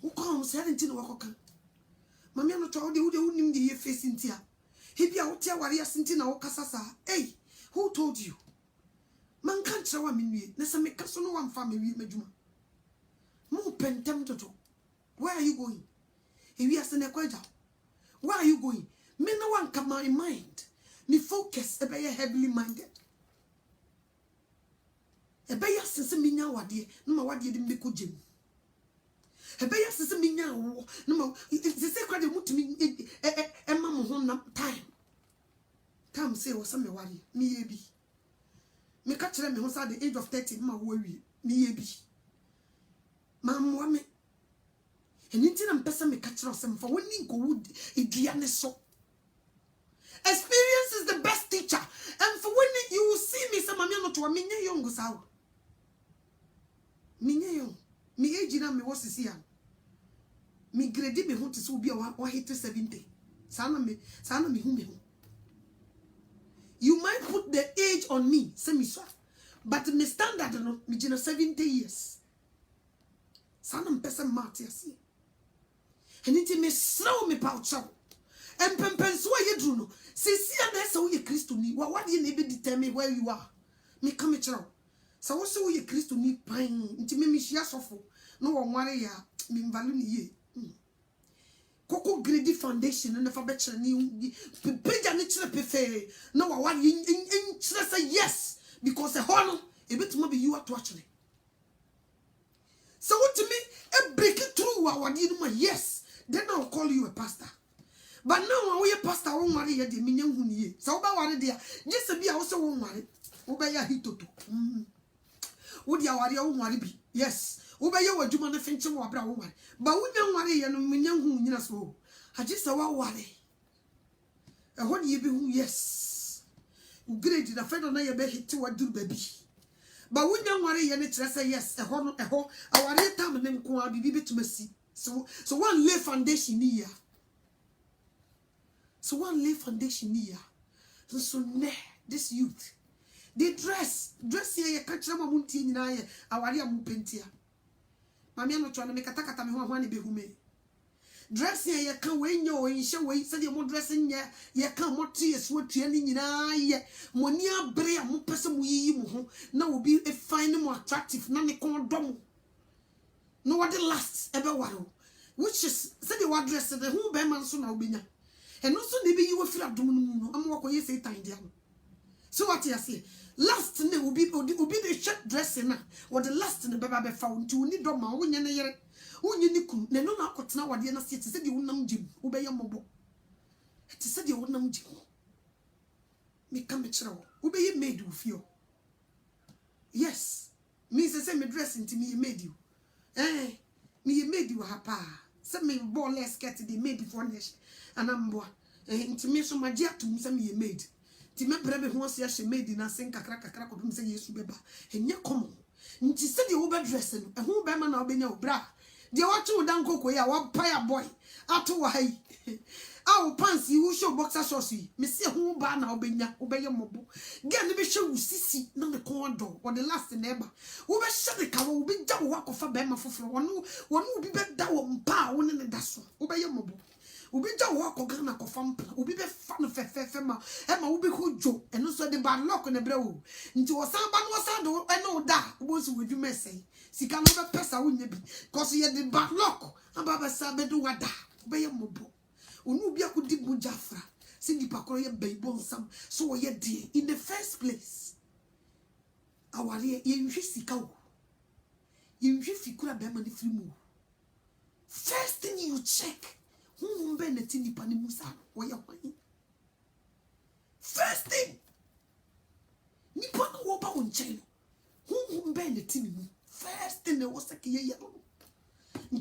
Who comes 17 wakoka? Mami no twa de unim de ye face ntia. He bia wo tia ware asenti na wo kasasa. Hey, who told you? Man kan tira wa menwie. Na se me kaso no wa mfa me wi madwuma. Mo pentem toto. Where are you going? He wi ase na kwaja. Where are you going? Me no wan come my mind. Me focus e be heavily minded. E be ya sense me nya wade, na ma wade de me ko gem. Ebeya sese minya wo no sese kwa de mutumi emma mo ho na time say wo se me ware me ye bi me ka kire me ho sa the age of 30 ma wo awie me ye bi mamwa me eni nti na mpesa me catch us mfa woni nko wood eduane so. Experience is the best teacher. And for when you will see me, some mamma not to a minye young saw. Minye young. Me age na me was here. Me grade me want to so be a 170. Sana me whom. You might put the age on me, semi so. But me standard no, me jina 70 years. Sana mpesa mati asi. And it me slow me pouch out. And pempenso ye drew no. Sisi na so ye Christo ni. What you need to determine where you are. Me come chiro. So what so ye Christo ni pine. Inti me shia sofo. No one worry ya. Me value ni ye. Koko grade foundation and the fabric ni. Peja ni chile pefe. No one in say yes. Because the whole a bit maybe you are to actually. So what to me? A break it through what you do yes. Then I'll call you a pastor. But now we pastor won't worry at the minion who ye. So about what dear, just to be also won't worry. Obey a hito. Would you worry own worry be? Yes. Obey your Juman finch or brown one. But we don't worry and minion who you know. I just a worry. And what ye be who yes. Great the friend on your bed hit to a do baby. But we don't worry and it's say yes, a horn a hole, our time and then go be to mercy. So one lay foundation here. So one lay foundation here. So this youth, they dress here. You catch them a munti in aye. Awaria mupentia. Mammy, I'm not trying to make a takata me one be hume. Dress here. You can't wait your way. Show way. Said you more dressing here. You can't more tears. What training in aye. Monia brea mo person we mu. Now will be a fine more attractive. None come dom. No what the last ever wow. Which is said you are dressed the whole bearman soon I'll be now. And also maybe you will feel like doing I'm walking you say time down. So what you say? Last ne will be the shirt dressing or the last in the baby found to need doma when you're unikum. Ne no na kotna wade na se said you nam jim obey your mobo. It said you nam jim. Me come chro. Obey made you feel. Yes. Me say me dressing to me made you. Me made you hapa. Some me born less get the made before nation. And I'm boy. Intimation my dear to me, some ye made. Timmy Brebe who was she made in a sink a crack of him say yes, Beba. And ya come. Nti said the overdressing, and who beman now be no bra. The watch you down cocoa, ya one pire boy. Atu why. Our pants you show boxer saucy. Monsieur who bar now be ya, obey your mobile. Get the bishop sissy, not the corn door, or the last neighbor. Who will shut the cow will be down walk of a bema for one who be bet down power one in the dasso. Obey your mobile. Ubi ja walk or gana kofampa, ubi be fan of fema, Emma ubi hujo, and also the bad lock on the brow. Into a samban was I know that was with you may say. See, can never pass a windy because he had the bad lock, and Baba Sabedu wada, obey a mobo. Unubia could dip Mujafra, Cindy Pacoya bay bon some, so ye dear, in the first place. Our dear, you see cow. You could have been money free move. First thing you check. Who be the tini pani musa? Why you money? First thing, Nippon woba on channel. Who be the tini? First thing, there was a key.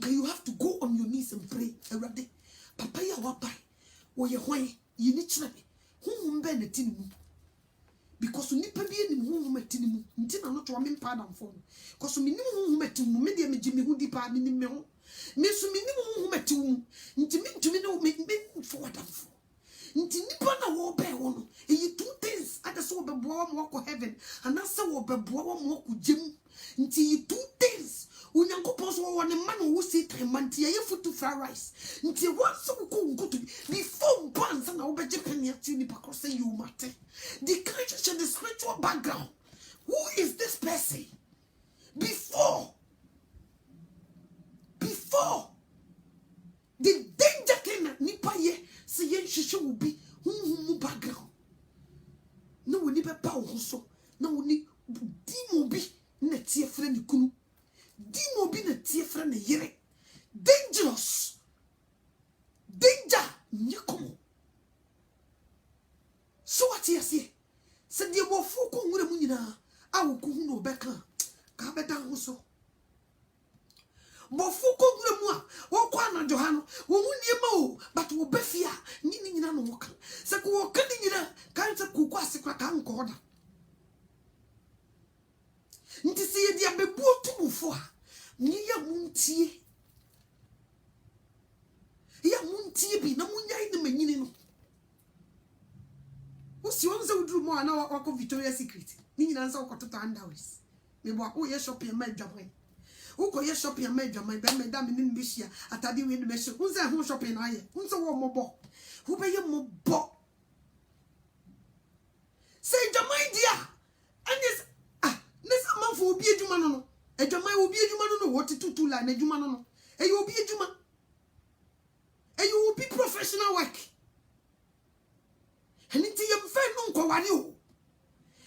You have to go on your knees and pray. Already, Papa, ya wapai. Why you why you need to be? Who be the tini? Because you need to be in whom met tini. Until I'm not to a min pardon for. Because you know who met to media me Jimmy who depart in the middle. Miss minimum metu, intimate me no make me for what I'm for. Intimipana war bear one, and you 2 things at the sober boy walk of heaven, and that's so over boy walk with Jim. Until you 2 things, when you go post one a man who sit and mantia your foot to fry rice. Until once so go to before buns and over Japan yatini across you matter. The conscious and the spiritual background. Who is this person? Before the danger came, Nipa ye, say yen shisha will be who background. No, we need a power so. No, we need Dimo be netia friend kunu. Dimo be netia friend yere. Dangerous. Danger, Nikomo. So what you say? Said you more folk on with a munina. I will go no becker. Cabeta also. Bofuko Gramua, Wakwana Johano, Wuniamo, but Wobefia, Nina Woka. Sako Kanina, Kanta Kukwasika Kankoda. Ntisi dia bebu to fo a niya muntie ya muntie bi na munyai ne manyini no usi wonza udru mo ana wako Victoria's Secret ni nyina nsa ukotota underwears me bo wo ye shopping ma adwamai uko ye shopping ma adwamai be me da me ni mbehia atade we ni be hye unza ho shopping na aye unza wo mobo wo be ye mobo say adwamai dia and nesa manfo obi adwuma no adwamai obi adwuma no what tutu la na adwuma no eyi obi adwuma eyi obi professional work eniti yem fe no nkwaware o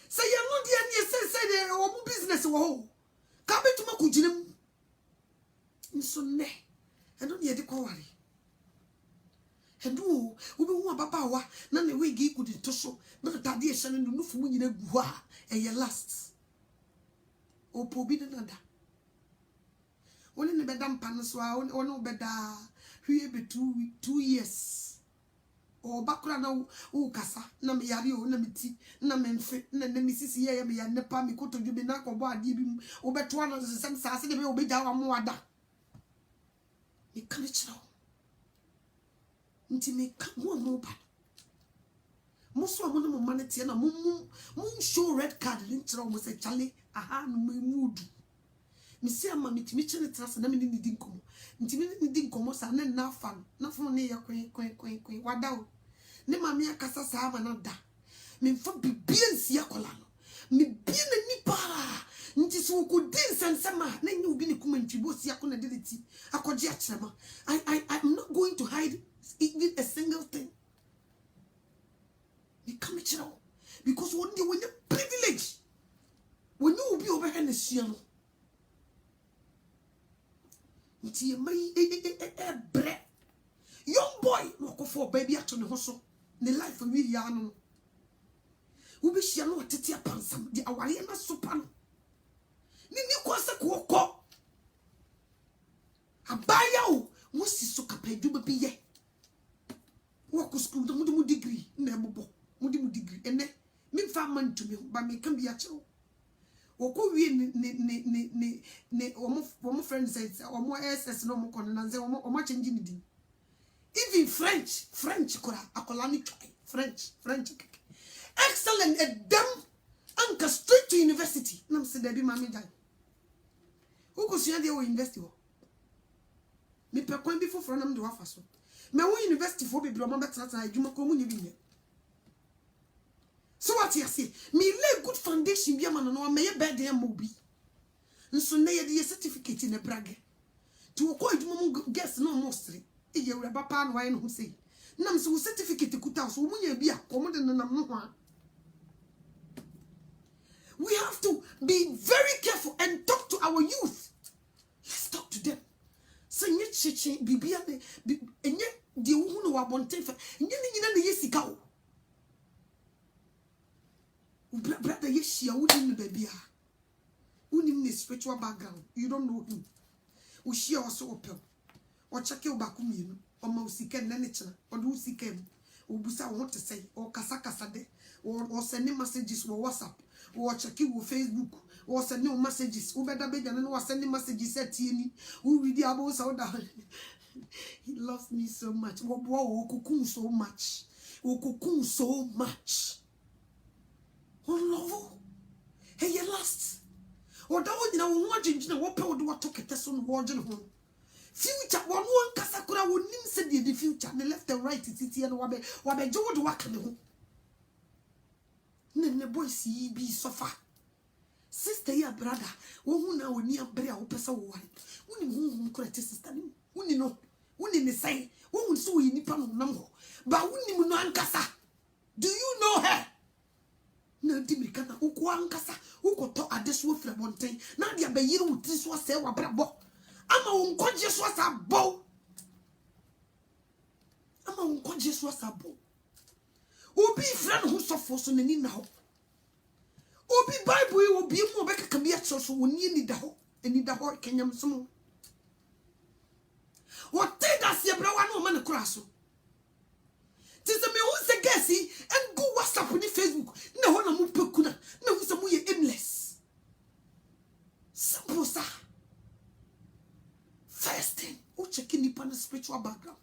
say ye no dia ne say de o mu business wo ho ka betuma kuginem nso ne eno ne de kwaware edu obi hu ababa wa na ne wigi kudi to so na tade ehye no nufu mu nyina gu ha eye last opo bi nada woni ne beda mpan so a woni beda hwie be 2 years o bakura na u kasa na me yare o na meti na me mfe na me sisi ye me ya nepa me koto dwube na kobo ade bi o beto na sesem saase de be obegya wa mo ada e kan chiro nti me ka mo ba mo so mo no mo manete na mo show red card ni chiro mo se chale aha no mood mi se ama mi timi chene trasa na me ni di nkomo ntimi ni di nkomo sa na na fa na fo ne ya kwen wada o ne ma me akasa sa ama na da me mfa bibia nsia kola no me bia na ni para nti so ko din sansama na nyi obi ne kuma ntwibo sia ko na deleti akoje akyerema I'm not going to hide even a single thing me come chiro because one day when you privilege when you be over here in the bre young boy no go for baby ato ne ho so ne life we ya no wo be hia no tete apansam di aware na sopa no ni kwase ko abaya o mo si so kapadu ba bi ye wo ko school do mu degree na ebobo mu degree ene me fa man to me ba me kan bi a chewo woko wie ne omo friends say omo SS no mo kono na say omo change ni din even French kora akola ni try French excellent at them anka straight to university nam se dabi mami dai woko sua de wo university wo me pe kwan bi foforo nam de wa fa so me wo university fo be bro mo betata adwuma ko mu ni bi ne. So what you say? Me lay good foundation be man no me bed dem mobi. Nso na ye certificate in a brag. To ko eduma mu guess no mostly. E ye wura papa no why no say. Nam so certificate kuta so mu nya bi a komo de nam no ho. We have to be very careful and talk to our youth. Let's talk to them. So nye cheche bibia ne enye de hu no wa bonten fa. Enye ni nyina na yesika o. Brother, yes, you wouldn't be a spiritual background. You don't know him. We share also open. Or check your bakumi, or Mosika Nature, or do seek him, or Busa want to say, or Kasaka Sade, or sending messages for WhatsApp, or check you with Facebook, or send no messages, who better be than was sending messages at Tieni, who read the abos out. He loves me so much. Wow, cocoon so much. Oh, cocoon so much. Oh, love. Hey, you last. Or that one, you know, what you know, what power do I talk at this on watching home? Future, one Kasakura would name said the future, and the left and right, it's here and Wabe Joe do work. Then the boy see be so far. Sister, your brother, who now near Brea or Pesa Wine. Who correct sister, who you know, who in the say, who so in Nippon number, but who you know Ankasa. Do you know her? Na dimikana ukwa nkasa ukoto adeso fra bonten na dia be yire wuti so ase wa brabo ama unkoje so asabo obi fra no sofo so nani na ho obi bible obi mu obekaka bi atso so woni ni da ho eni da ho kenyam so What take us your brother no man across. Tis a me who say guessy and go WhatsApp on the Facebook. No one am pekuna. No some way aimless. Simple sir. First thing, who checking the spiritual background.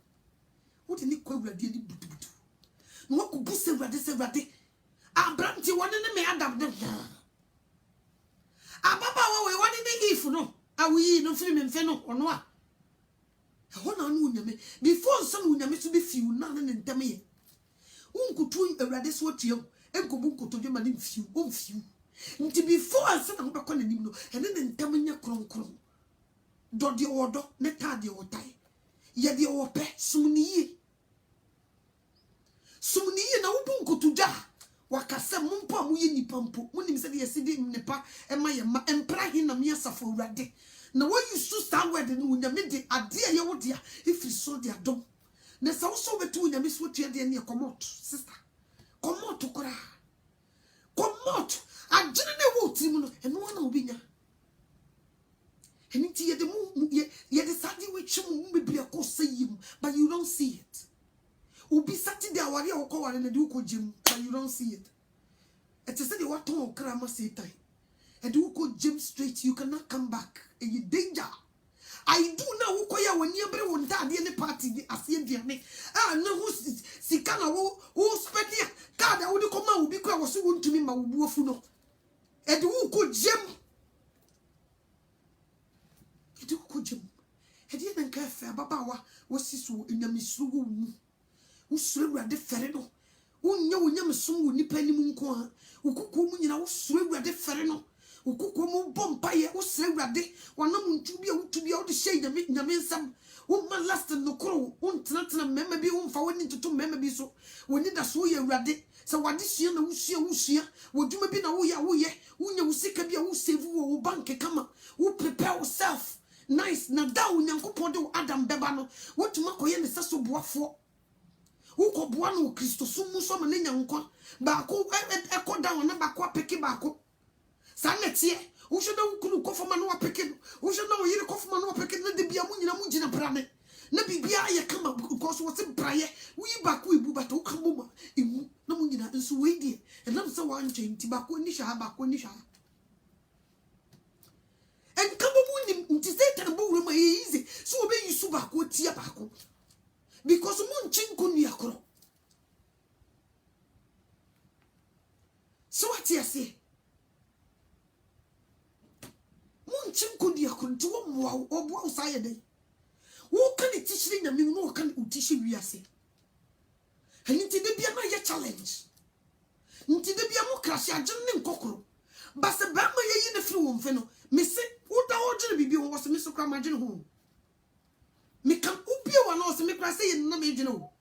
What any query did butu butu. No could boost a radi. I brand you one in me Adam. Ababa we one in the if no. I will no film and feno or no. I want to know before some would to be few, none and tell me. Uncle twin a radis what you and Kobuko to them and few, few. Until before I said I'm back on him, and then tell me your crom. Do the order, neta the otai. Yet the ope, sumni. Sumni and Ubunko to ja. Wakasa mumpa muyini pampo. Munim said yesidi nepa, and my empire in a mere suffer radi. Now when you should start wedding when you made a dear your dear, if you saw their dog. There's also the two in the miss what you near come out, sister. Come out to cry. Come out. I didn't know and one will be. And it's yet the moon, yet the Saturday which you be a course say him, but you don't see it. Will be Saturday or call and a duke Jim, but you don't see it. It is the what to cram say time. And you go Jim straight, you cannot come back. And you danger. I do know who call when you bring one dad in the party, I see the me. Ah, no, who's Sikana who spend here. God, I would come out because I was so to me, my wolfuno. And who could Jim? And who could Jim? And didn't care for Babawa was his in the Missu who swim at the ferreno. Who know when you're so nipping munqua, who could come in our swim at the ferreno. Ukukumu bompaye usrewade wanam to be out the shade of nyamensam woman last no crow untana mema bi umfa woni to mema bi so woni da so ye awrade se wade hia na wuhia woduma bi na wo ye unya usika bi a wo save wo bank kama wo prepare yourself nice na da unyankopon de Adam beba no wotuma koye ne seso boafo wo ko boa no Kristo sumu so ma na nyankwa ba ko ekoda wona ba ko apeke ba ko Sanetie, who should know who cough man or picking, who should know you cough man or picking the Biamuna Mujina Brame. Nabibia come up because what's in prayer. We back we but who come in Namuna and Swede, and I'm so one chain tobacco nisha baco nisha. And come on to say tambour easy, so obey you subaco tiabaco. Because moon chinkundiacro. So what you say? Chinkundi akunti wo mwa obo usaye dey wo kan tishiri na mi no kan utishi wiase hanti de bia na ye challenge nti de bia mo crash agye ne nkokoro base ba ma ye yi ne firi wo mfe no me se wo da wo gye bibi wo se me so kra ma gye ne ho me kan ubie wa na se me kra se ye na me gye ne ho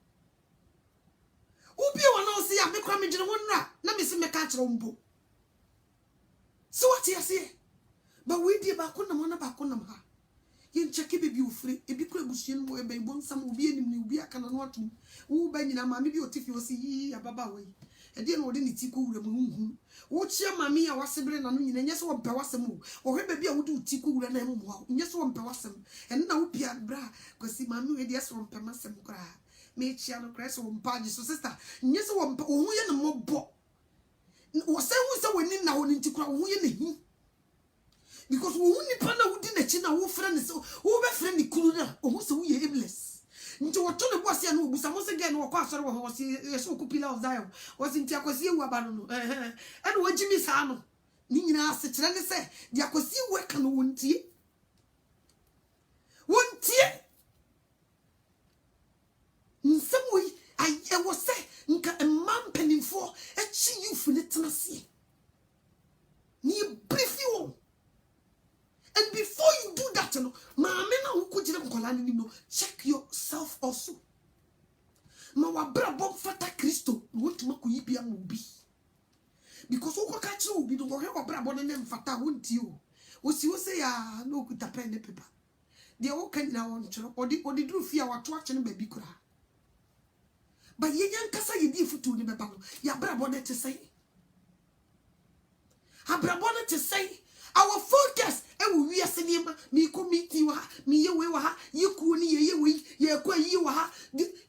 ubie wa na se ya me kra me gye ne ho na me se me ka kire wo mbo so what you say. But we did back on the one back on them. Yen check baby you free, a big bushin boy by one some will be in the be a canon what who by in a mammy if you see a baba way. A dear old in the tiku room. Watch your mammy, I was sibling and yes one pewasam, or her baby I would do tiku and them wow, yes one pewasam, and now Pia bra, because see mammy, yes one pemasam cry. Made Chiano Cress on Pages, so sister, yes one, oh, and a mob bo. Was there was a winning now into crown winning. Because we only partner who didn't China who friend is who friend the Kuna or who's we aimless. Into what told the boss and who some again or pastor was so cupilla of Zion was in Tiacosi Wabano and what Jimmy Sano. Nina such and say, Diacosi work and won't ye? Won't ye? In some way, I was say, a man penning for a chi you for the Tennessee. Near brief you. And before you do that, who could you check yourself also. Ma brabo fata Christo, what to make you be a movie. Because who catch you, be the one who brabo and them fata won't you. What you say, no good pen the paper. They all can now on or the do fear what watching baby cry. But ye young cassa ye did for two in the battle, ya brabo to say. Ha brabo to say. Our focus we are saying me committee wa me ye we wa ye ku ni ye we ye kwa ye wa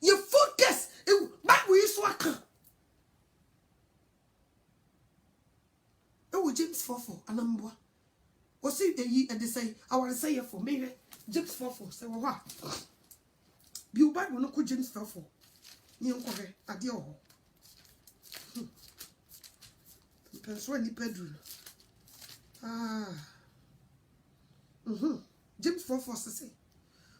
your focus Bible is so aka James 4:4 anamboa was it ye and they say I want to say for me James 4:4 say what bi Bible no ko James 4:4 ni enko he ade o penso ni pedro James 4:4 say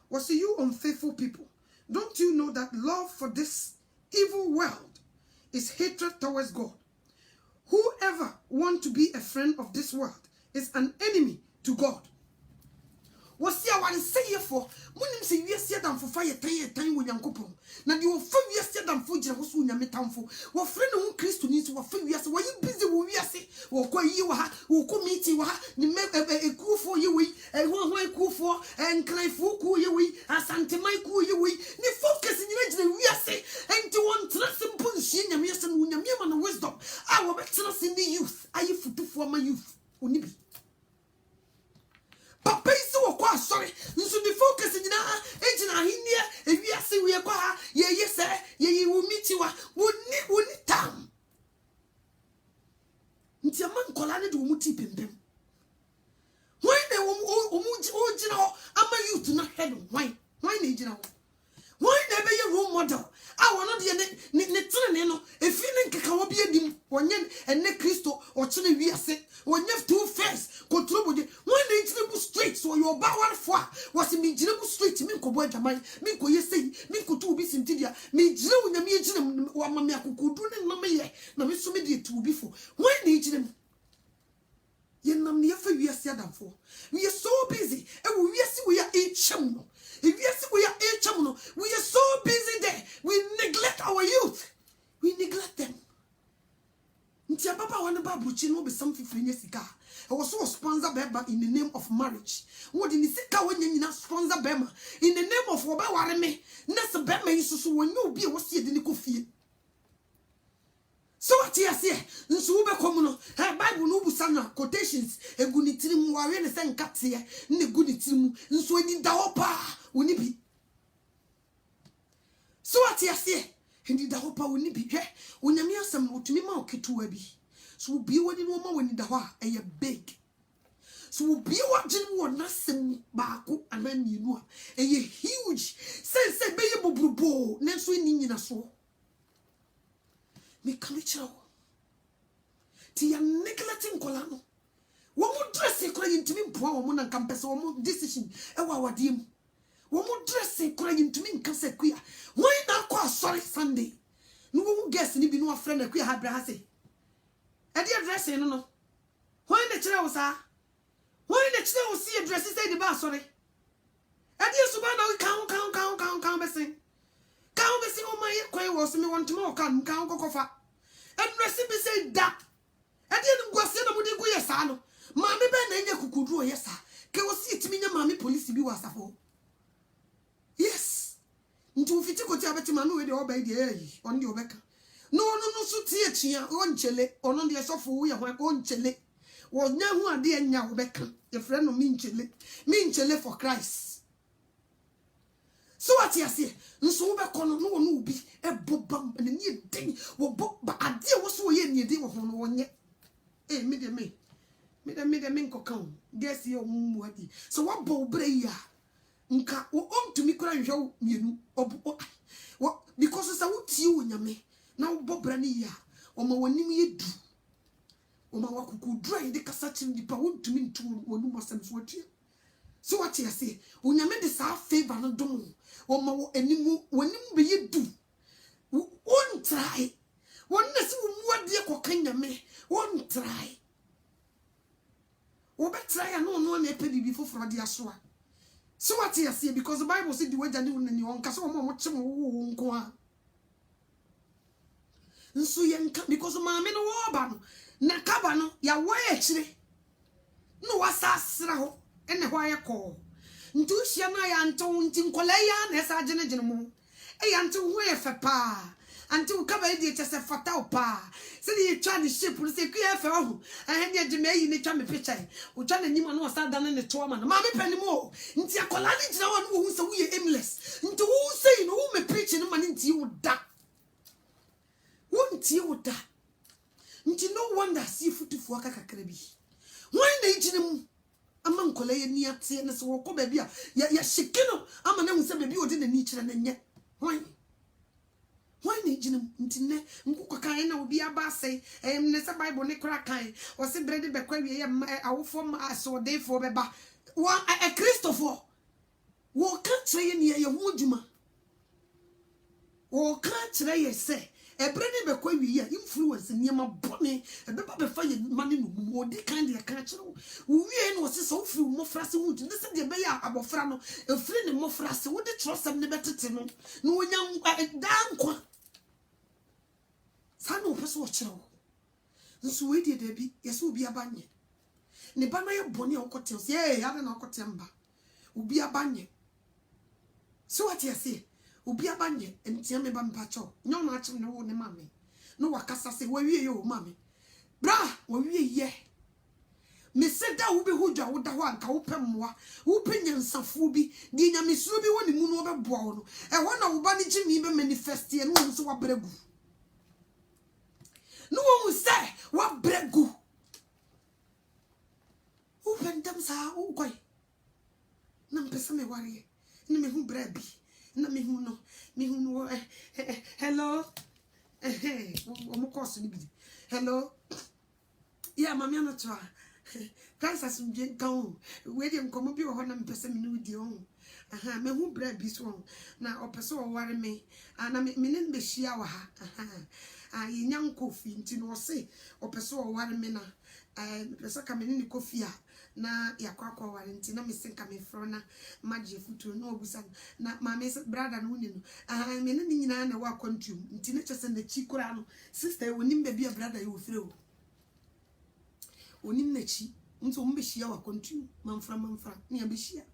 was you unfaithful people, don't you know that love for this evil world is hatred towards God? Whoever wants to be a friend of this world is an enemy to God. Was I want to say for Munim say yes, yet for fire time when Yankopon. Now you for yes, yet for Jehosu Yametamfo. What friend who Christ needs to for yes, why you busy with yes, or quite you who come meet you, the make a coup for you, a one coup for, and cry for cool you, a Santa Michael you, the focus in the we say, and to one trust and punch in yes, and Yaman wisdom. I will trust in the youth. I you for my youth. Unibi. Papa is so sorry. You should be focusing na ejina hinia if we say we kwa ye sir ye will meet you woni tam. Nti man kola ne de wo muti pempem. Why na wo ojina ho ama youth na head why na ejina ho. Why na be ye role model. I want de ne trene no efi ne nkeka wo bia dim wonye ene Kristo o chene wi ase wonye two face control body when they jinabu straight so your power for was me jinabu straight me ko boy jamai me ko yesi me ko tu bi sintidia me jina wonya me jina wa ma me akokodu ne na me ye na me so me de tu bi fo when they jina ye nam ne fa wi ase adamfo we are so busy and we are see we are echem no if we see we are echem no we are so busy there we neglect our youth, we neglect them. Ntia papa wan babuchi no be something for sika. I was so sponsor beba in the name of marriage. What in the sika when you sponsor bema in the name of oba ware me. Nessa bema isusu when you be was ye dini kofie. So what you say? Nsu ube komuno. Hey Bible no busana quotations. E guni tirimu ware ne sen katie. Ne guni tirimu. Nsu edi da opa. Unibi. So what you say? Hindi da hopa woni bi hwe onyame asem no otumi ma oketuwa bi so bi woni no ma woni da ho a eye big so bi wagin wo nasem baako anamienu a eye huge sense be ye bobrubo nenso ni nyina so me kalichao ti ya neglecting kola no wo mo dress kora yintimi mpoa wo mo na kampese wo mo decision e wa wadiem womo dressing kora yintumi nka se kuya why na kwa sorry Sunday no wo guest ni bi no afre na kuya ha bra ha se e dey dressing no why na kire wo sa why na kire wo see dress say the ba sorry e dey so ba na kan besin o my kwan wo so me want me o kan kokofa e dress bi say da e dey no gwase na mo dey go yesa no ma me be na nya kukudu o yesa ke wo see timi nya ma me police bi wasafo. Yes. Ntu fiti ko ti abeti manu we de oba ide eyi on de obeka. No so tie chia on chele ono de sofo wo ye ho on chele. Wo nya hu ade anya obeka. Ye friend no min chele for Christ. So what you say? Nso wo be kono no no obi e bobam na ni den wo bo ba ade wo so ye ni den wo ho no wonye. Me de me nkokan. Guess ye omu adi. So what bo bre ya? Nka wo ontumi kura nhwe mienu obo because sa wutie wonyame na wo bobra ne ya o ma wanim yedu o ma wakuku dry de kasa chiri dipa wontumi ntu wonum asem so watie so what you say wonyame de sa favor no dom o ma wo animu wanim be yedu won try won na si wo muade ko kanyame won try wo be try no na epedi bi foforo de asoa. So what you say because the Bible said the way jani unani on kaso mo chemo wo nko a nso ye nka because maame no wo ba no na kaba no ya wo ye chire no wasasra ho ene ho ayeko ntu hia na ya nto nti nkola ya na esa gene mo e ya nto ho ye fe pa until come in just a fatal pa. Say you try the ship, will say, Queer, and yet you may in the chummy picture. We try and you know start down in the trauma. Mammy penny more. Into your colony, no one who's a wee aimless. Into who saying who may preach no money into you that. Won't you that? Into no wonder see foot to work a craby. Why they didn't among Colay near Tianas or Cobebia? Ya shikino, I'm a name say baby or didn't need and yet. Why need you intine Mukakaina will be a bassay, Nessa Bible Necrakai, or say bread bequery, our form as or day for Beba. One a Christopher. Walk can't say near your woodjuma. Or can't say. A brand bequery influence near my bonny, a beba before money more de kind of catcher. We was so few more frasy wood. This is the bay about Frano, a friend more frasy. Would the trust of the better tenant? No young damn qua. Sano person. So we did a be, yes, will be a banye. Nebana bonny or cottons, yea, I don't know cotemba. Will be a banye. So what you say? Ubi abanye enti me bampacho nyo na achim ne wo ne mame no wakasa se wawie yo mame bra wawie ye me se da wo be hodwa wo da ho anka wo pemmoa wo penyansafo bi di nyamesuro bi woni mu no obeboa wo no e ho na wo ba ne gimi be manifest ye no so wa bregu no wo se wa bregu wo pendam sa wo koy na mpesa me ware ni me hu bra bi na me hu no hello omukoso ni bi hello yeah mama na twa Christ as mje kan we dem komo bi ho na mpese me no di on me hu bra bi so na opese o ware me na me ne be hia wa ha yenyan kofi nti no se opese o ware me na pese ka me ne kofi a na yakwakwa warranty na me senka me frona magie futu no obusa na mama brother no ni no me ne nyina na wa kontum nti ne chese na chi kura no sister wonim be bia brother ye ofre o onim na chi nso mbe hia wa kontum manfra ne ya be hia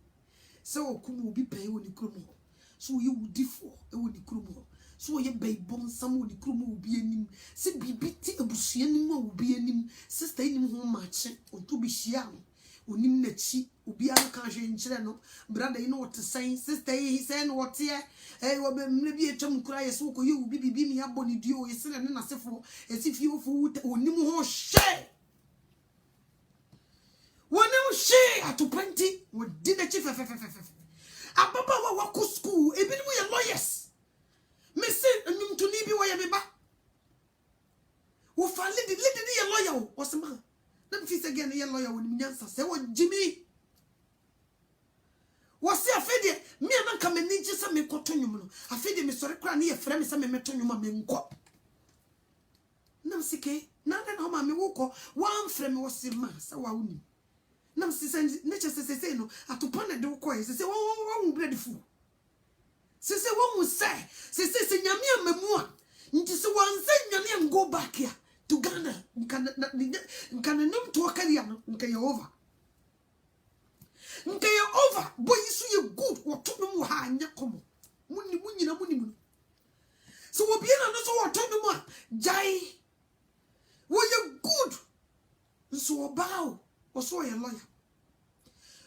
se okumu obi pai woni kromo so ye wudifo e woni kromo so ye bai bon sam woni kromo obi anim se bibiti abusua nim obi anim sister nim ho mache otu bi hia onim na chi obi an ka hwe nkyere no brother you know what to say sister he say no what here wo be mre bi etwam kura ye so ko ye obi bibi mi aboni dio ye se ne na sefo esifi ofu onim ho hye wonim hye atopanti wo di na chi fefefefefe ababa wa ko school ebi mu ye lawyers me se nyum to ni bi wo ye me ba wo fa lead ye lawyer wo sema na mfi se gene ye lawyer wonim nyansa se wo Jimmy wo se afede me na nka me nji se me koto nyum no afede me sore kra na ye frɛ me se me meto nyum a me nko na msike na na ma me wo ko wan frɛ me wo se ma se wa wonim na msise ne chese no atopa na de wo ko ye se wo bread fu se wo mu se nyame amamu a nti se wanze nyame and go back here to Ghana nkana num to career no nke over boy isu ye good woto no ha anya komo munyina munimu so wo bia na no so woto no a jai wo ye good so obao wo so ye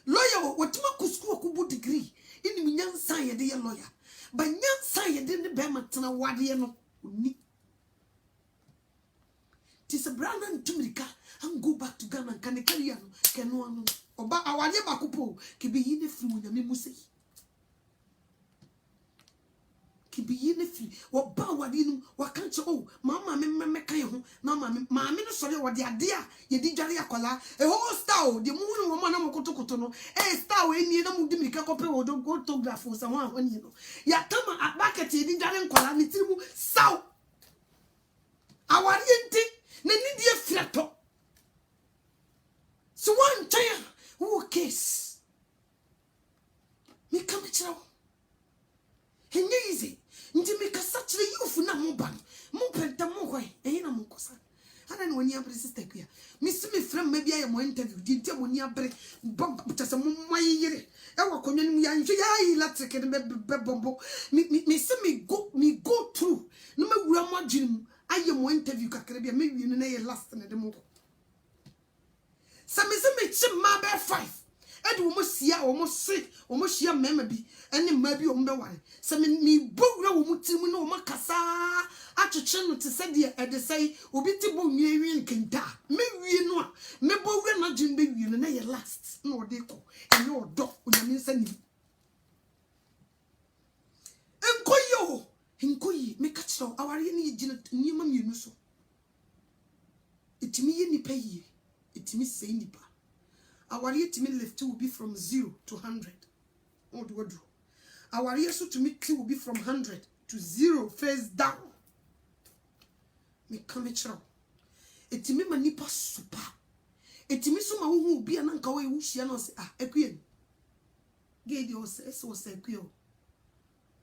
lawyer wo tima ku school ku bu degree ini nyansa ye de ye lawyer ba nyansa ye de ne be matena wade no ni tis a brand and tumrika and go back to Ghana can the career no keno anu oba awale bakopo ke be yine firi nyame musei ke be yine firi oba awale no wakanche oh mama me kan ho na mama no sori wo de ade a ye di dware akola e ho star de mu no wo na mokotokoto no star we ni na mu di mirika kope wo do photograph so ho ani no ya tama market ye di dware nkola ni tirimu saw awari enti na nidi efrato so one time who case me come chiro henye easy nti me kasa chire yufu na mo ban mo penta mo hoi eyi na mo kosa ana no oni abre sister Akua me si me frem ma bia ye mo interview di ntia mo ni abre bomb tase mo moyere e wa konwa ni ya nhwe ya electric ne be bombo me si me go through no ma wura mo adwin aye mo interview kakra bia me wi no na ye last ne de mo sa me si me chi ma be 5 ede wo mo sia wo mo se wo mo hia mema bi ene ma bi wo mo be ware se me bowura wo mo timu na wo makasa atwetwe no te se de ede sei obi ti bo nwie wi nkenta me wie no a me bowura na dwin be wie no na ye last na wo de ko ene odo onyame nsa ni enkoyi me ka kiro aware ni gina nyima mienu so etimi ye nipa yi etimi sei nipa our year to me left will be from 0 to 100. Oh, do. Our year so to me will be from 100 to 0 face down. Me come a chow. It me manipa super. It me so my who be an uncle who she and say, a queen. Gay your says was a queer.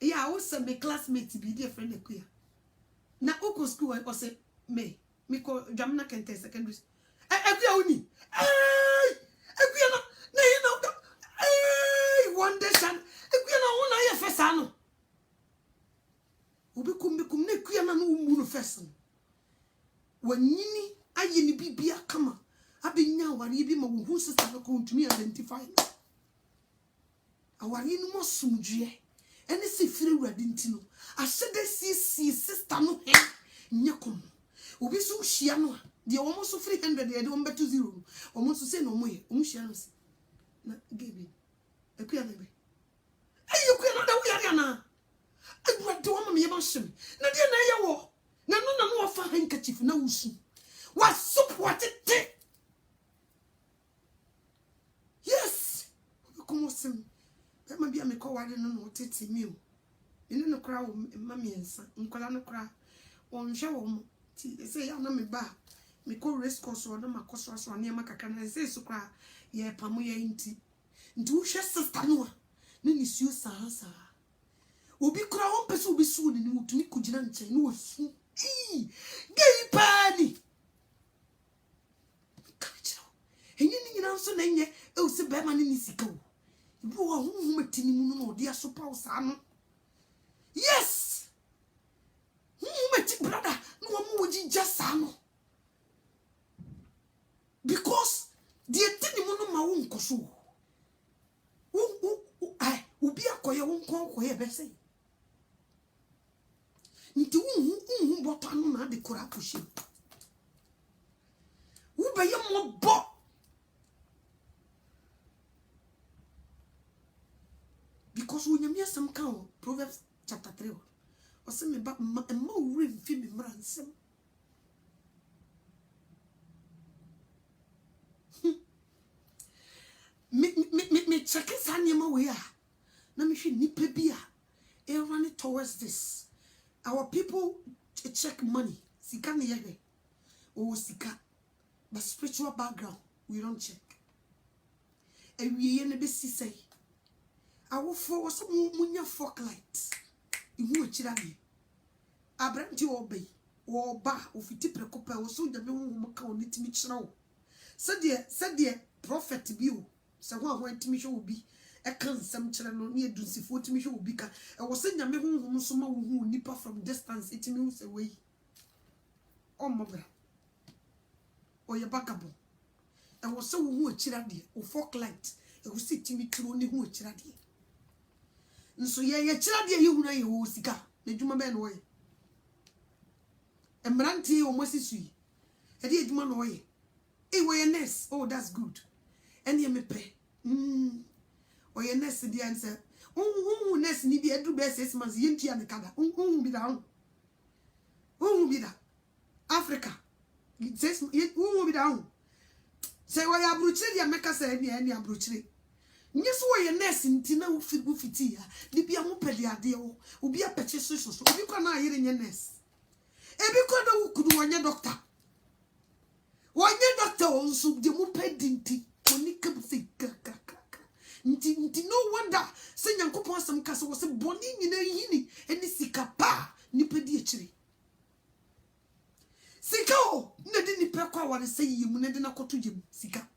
Yeah, I was my classmate to be dear friend a queer. Now, Oko school, I was say, me call Jamna can test secondary. A queer only. One day, son, I first ano. Ubikum ne kuya no munu first. When yini ayeni bibia kama abinya wari bi ma wo sister no ko ntumi identify. Awari no mo sumdue ene se fire wurade ntino ahyede si sister no he nyekom. Obi so hia no a de omo so 300 de omo beto 0 omo so say no mo ye omo hia no se na gebe Akua na be ayi Akua no da wo yare ana awurade wo ma me yeba hye na de na ye wo na no fa handkerchief na wusu wa support it. Yes como sim e ma bia me ko ware no tete mi o ene no kra wo ma me ensa nkola no kra won hwe wo mo ti say ya na me ba me ko race course o na makoso so na ma kaka na say so kra ye pamo ye nti wo hwe sister no a na ni suo sa obi kra won pese obi su ni mutumi kugina nchen no wasu gay pani kacho enye ni nyina nso na enye e o se be ma ni sika o ibi wo hu matini mu no odi aso pa usa no. Yes mati brother no wo ji jasa no because the thing mu no ma wo nkoso ubi akoye wo nkoye be say nti wu boto anu na de kora pushi wu be ye mo bo because when you some count Proverbs chapter 3 o se me ba ma uri fi me mransem me check sanyema we a na me hwe nipa bia e run towards this. Our people check money sika ne yehwe o sika but spiritual background we don't check ewiye ne be sisai awo for was munya fork light ihu akira ne abranti obey wo ba ofiti prekopa wo so de me wo ka oni timi kira wo said the prophet bi o se ho ho timi hwe obi e kan nsem kire no ne edunsifo timi hwe obi ka e wo se nyame honhom so ma wo hu nipa from distance itimi hu se we o mobra o ye bakabo e wo se wo hu akira de o fork light e wo se timi kiro ne hu akira de nso ye kira de ye hu na ye wo sika na djuma be no ye emranti o mosisui e de djuma no ye e wo ye nurse. Oh, that's good. And ye me pe o ye nurse di answer nurse ni bi edu be 6 months ye ntia ne kada bi da bi da Africa says bi da say wo ya abruchiri ya meka say ni abruchiri nyeso wo ye nurse nti na wo fiti ya di bia mo pede ade wo obi apeche so obi kwa na ayire nye nurse ebi kwa na wo kudu wonye doctor onso de mo pedi nti oni kabse nti no wonder se nyankopon asem kase wo se boni nyina yini eni sika pa ni pedi akire sika o na de ni kwa ware say yimu ne de na koto yim sika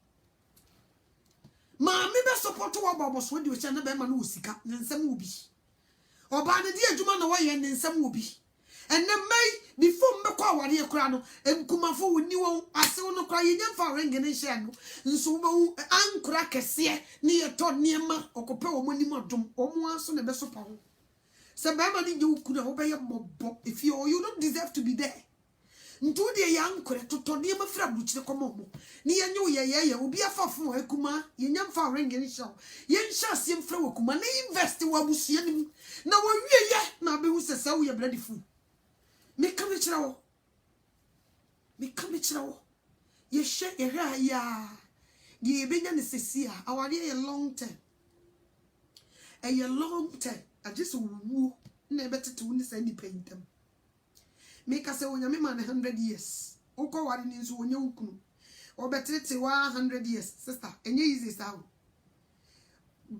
ma me be support wa babo so de o che na be ma no sika ne nsem obi oba ne de adwuma na wo ye ne nsem obi enne mai before me kwa ware ye kura no enkumafo woni won ase no kura ye nyamfa ring ne hye no nso wo ankura kese ne ye to niema okope wo monim adom omo aso ne be so pa ho se ba ma di je ukura wo be ye mobbo if you don't deserve to be there ntu de ya ankura toto niema fra buchire komo mo ne ye nyu ye obi afafo akuma ye nyamfa ring ne hye ye nhye asem fra wakuma na invest wa busuya nim na wo wie ye na be hu sese wo ye bloody fool me come chirawo ye she era ya ye benya necessia awari a long term I just wu na betete wu ni say ni paintam me ka say wonya me man 100 years uko wari ni nso wonya ukunu obetete wa 100 years sister enye easy sao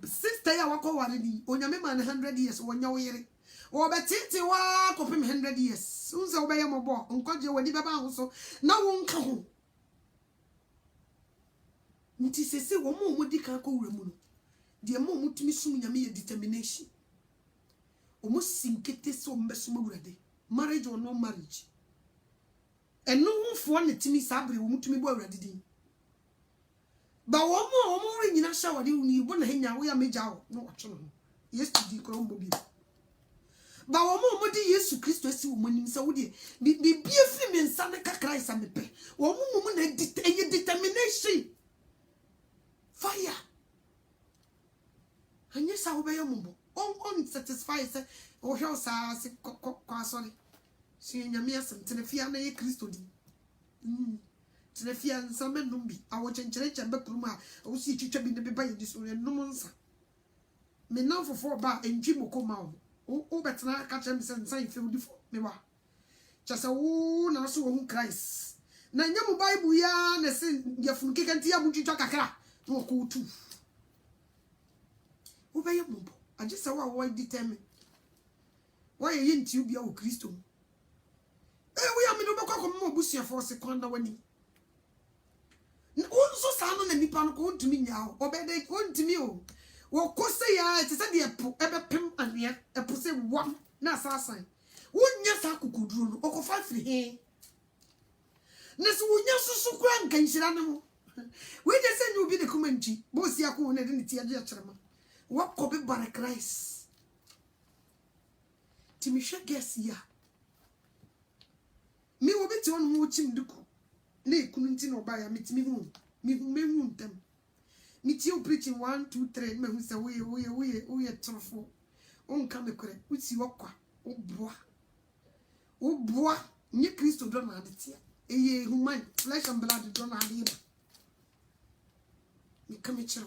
sister ya wako wari ni wonya me man 100 years wonya wo yere obetete wa kopim 100 years unse obeye mobo nkoje wadi baba ho so na wonka ho nti sese wo mo di kan ko wuramu no de mo mutumi sum nyame ye determination o mo sinkete so mbesum awurade marriage or no marriage eno hunfo na timi sabre wo mutumi bo awurade din ba wo mo re nyina shawade uni bo na henya wo ya meja wo no watwe no yesterday krombo bi ba wo mo di Yesu Kristo asi wo manim sa wo de bibie fi me nsa ne kakra isa mepe wo mo na determination fire anya sa wo be yombo on satisfy se o hwe sa se kwa sorry si nyame asem tenefia na ye Kristo di tenefia nsa me numbi awo chenchere be kuruma wo si twitwa bi ne be ba ye di so ne num nsa me na fofo ba entwi mokoma o betena ka chem se nsa ife odi fo me wa chase wo na so wo Christ na nyam Bible ya na se yefunu kekanti ya mutwitwa kakra no ko tu wo be ye mumbo agese wa determine why ye nti obi a wo Kristo we am no be kwa ko mo busia for se kwanda wani unso sa no na nipa no ko ntumi nya o obede ontumi o wo kose ya eti se de epo ebepem anea epo se wam na asasan wonya sa kokuduro no okofa firi he neso wonya susu kura nka nhira ne ho we de se nyu bi de kumanti bo si akwo na de ne tie de kyerema wako be bare Christ timi hwe gesi ya mi wo beti on mu chim duku na ekunu nti na oba ya metimi hu mehu ntem mi ti o preaching 1 2 3 me hu se we trofo on ka me kore uti wakwa oboa nye Kristo do na adetia eye human flesh and blood do na ade mi ka me chiro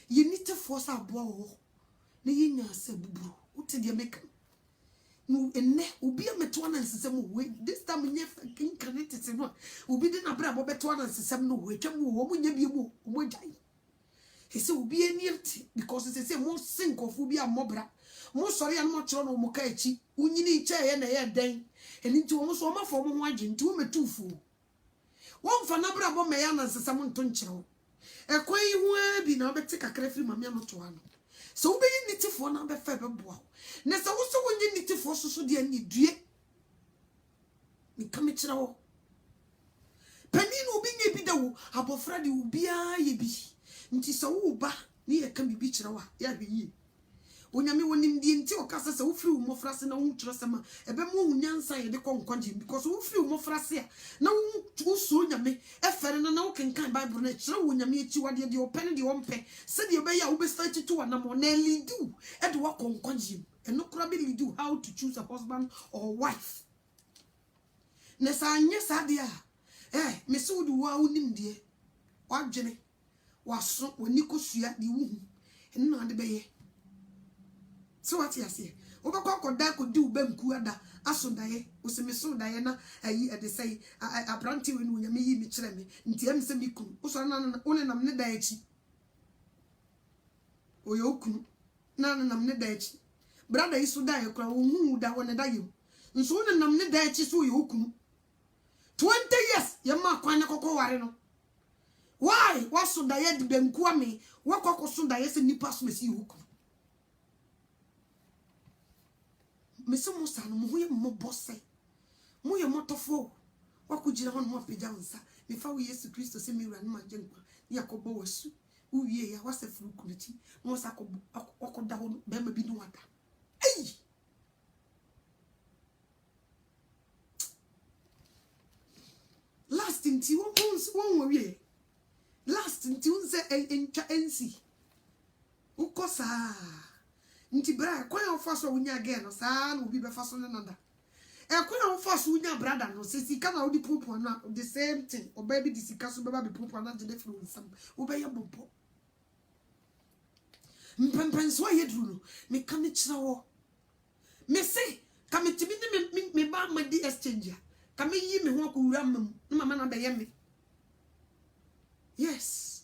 ye need to force aboa wo na ye nya se buburu uti de make no enne obi ameto na nsesem we this time nye fucking credit no obi de na bra bo beto na nsesem no we twam wo mo nya bi mu mo jai he say obi enirti because say mo sink of obi amobra mo sori an mo chiro no mo ka echi unyini che ye na ye den eni nti wo so ma fo mo ho age nti wo metufu won fa na bra bo me ya na nsesem nto nchiro ekwai hu bi na obeti kakra firi mame anoto ano so wo be nitifo na be fa be boa na so wo so wonye nitifo so de ani due ni kamechira wo pani no bi nye bi da wo abofra de wo bia ye bi nti so wo ba ni ye ka bibi kira wa ya hwe onyame wonim die nti o kasa se wo firi wo mofrase na wo tro sema ebe mo hunyansa ye de konkonje because wo firi wo mofrase a na wo so nyame efere na wo kenkan Bible na kira wo nyame echi wade de open de wompe se de be ya wo be start to wa na mo na lidu e de wa konkonje eno kura be lidu how to choose a husband or wife na sa anye sa de a me se wo du wa wonim de wadwene waso woni kosua de wo hu eno na de be ye so what you say obakwa koda ko di ubamku ada asodaye osemiso daye na ayi ede say abranti we no nyame yi mi kire me nti am se miku usoro na one nam ne daye chi oyo ku na nam ne daye chi brother isu daye kra wo hu da wona daye nso one nam ne daye chi so oyo ku 20 years yema kwana koko ware no. Why? Waso da ye de benku me. Wakoko so da ye se nipa so mesi huku. Mese mo sa no mo ye mo bosse. Mo ye motofo. Wakujira hono mo peja nsa. Me fa wo Yesu Kristo se mi wura no majenkwa. Ni akobo wasu. Uwie ya wase furu kuniti. Mo sa akoda ho be ma bi no wada. Ei! Last nti won wie. Last nti unse encha ensi. Ukosa. Nti bra kwa ya ofa so wunya again no sa na obi be fa so ne nada. Kwa ya ofa so wunya brother no se sika na odi popo na the same thing. Oba bi di sika so be ba be popo na je de fru nsam. Oba ye bobo. Mpempenso ye duru no. Me ka me kira wo. Me se ka me timi ni me ba ma di exchange. Ka me yi me ho akowura mam. Na mama na be ye me. Yes.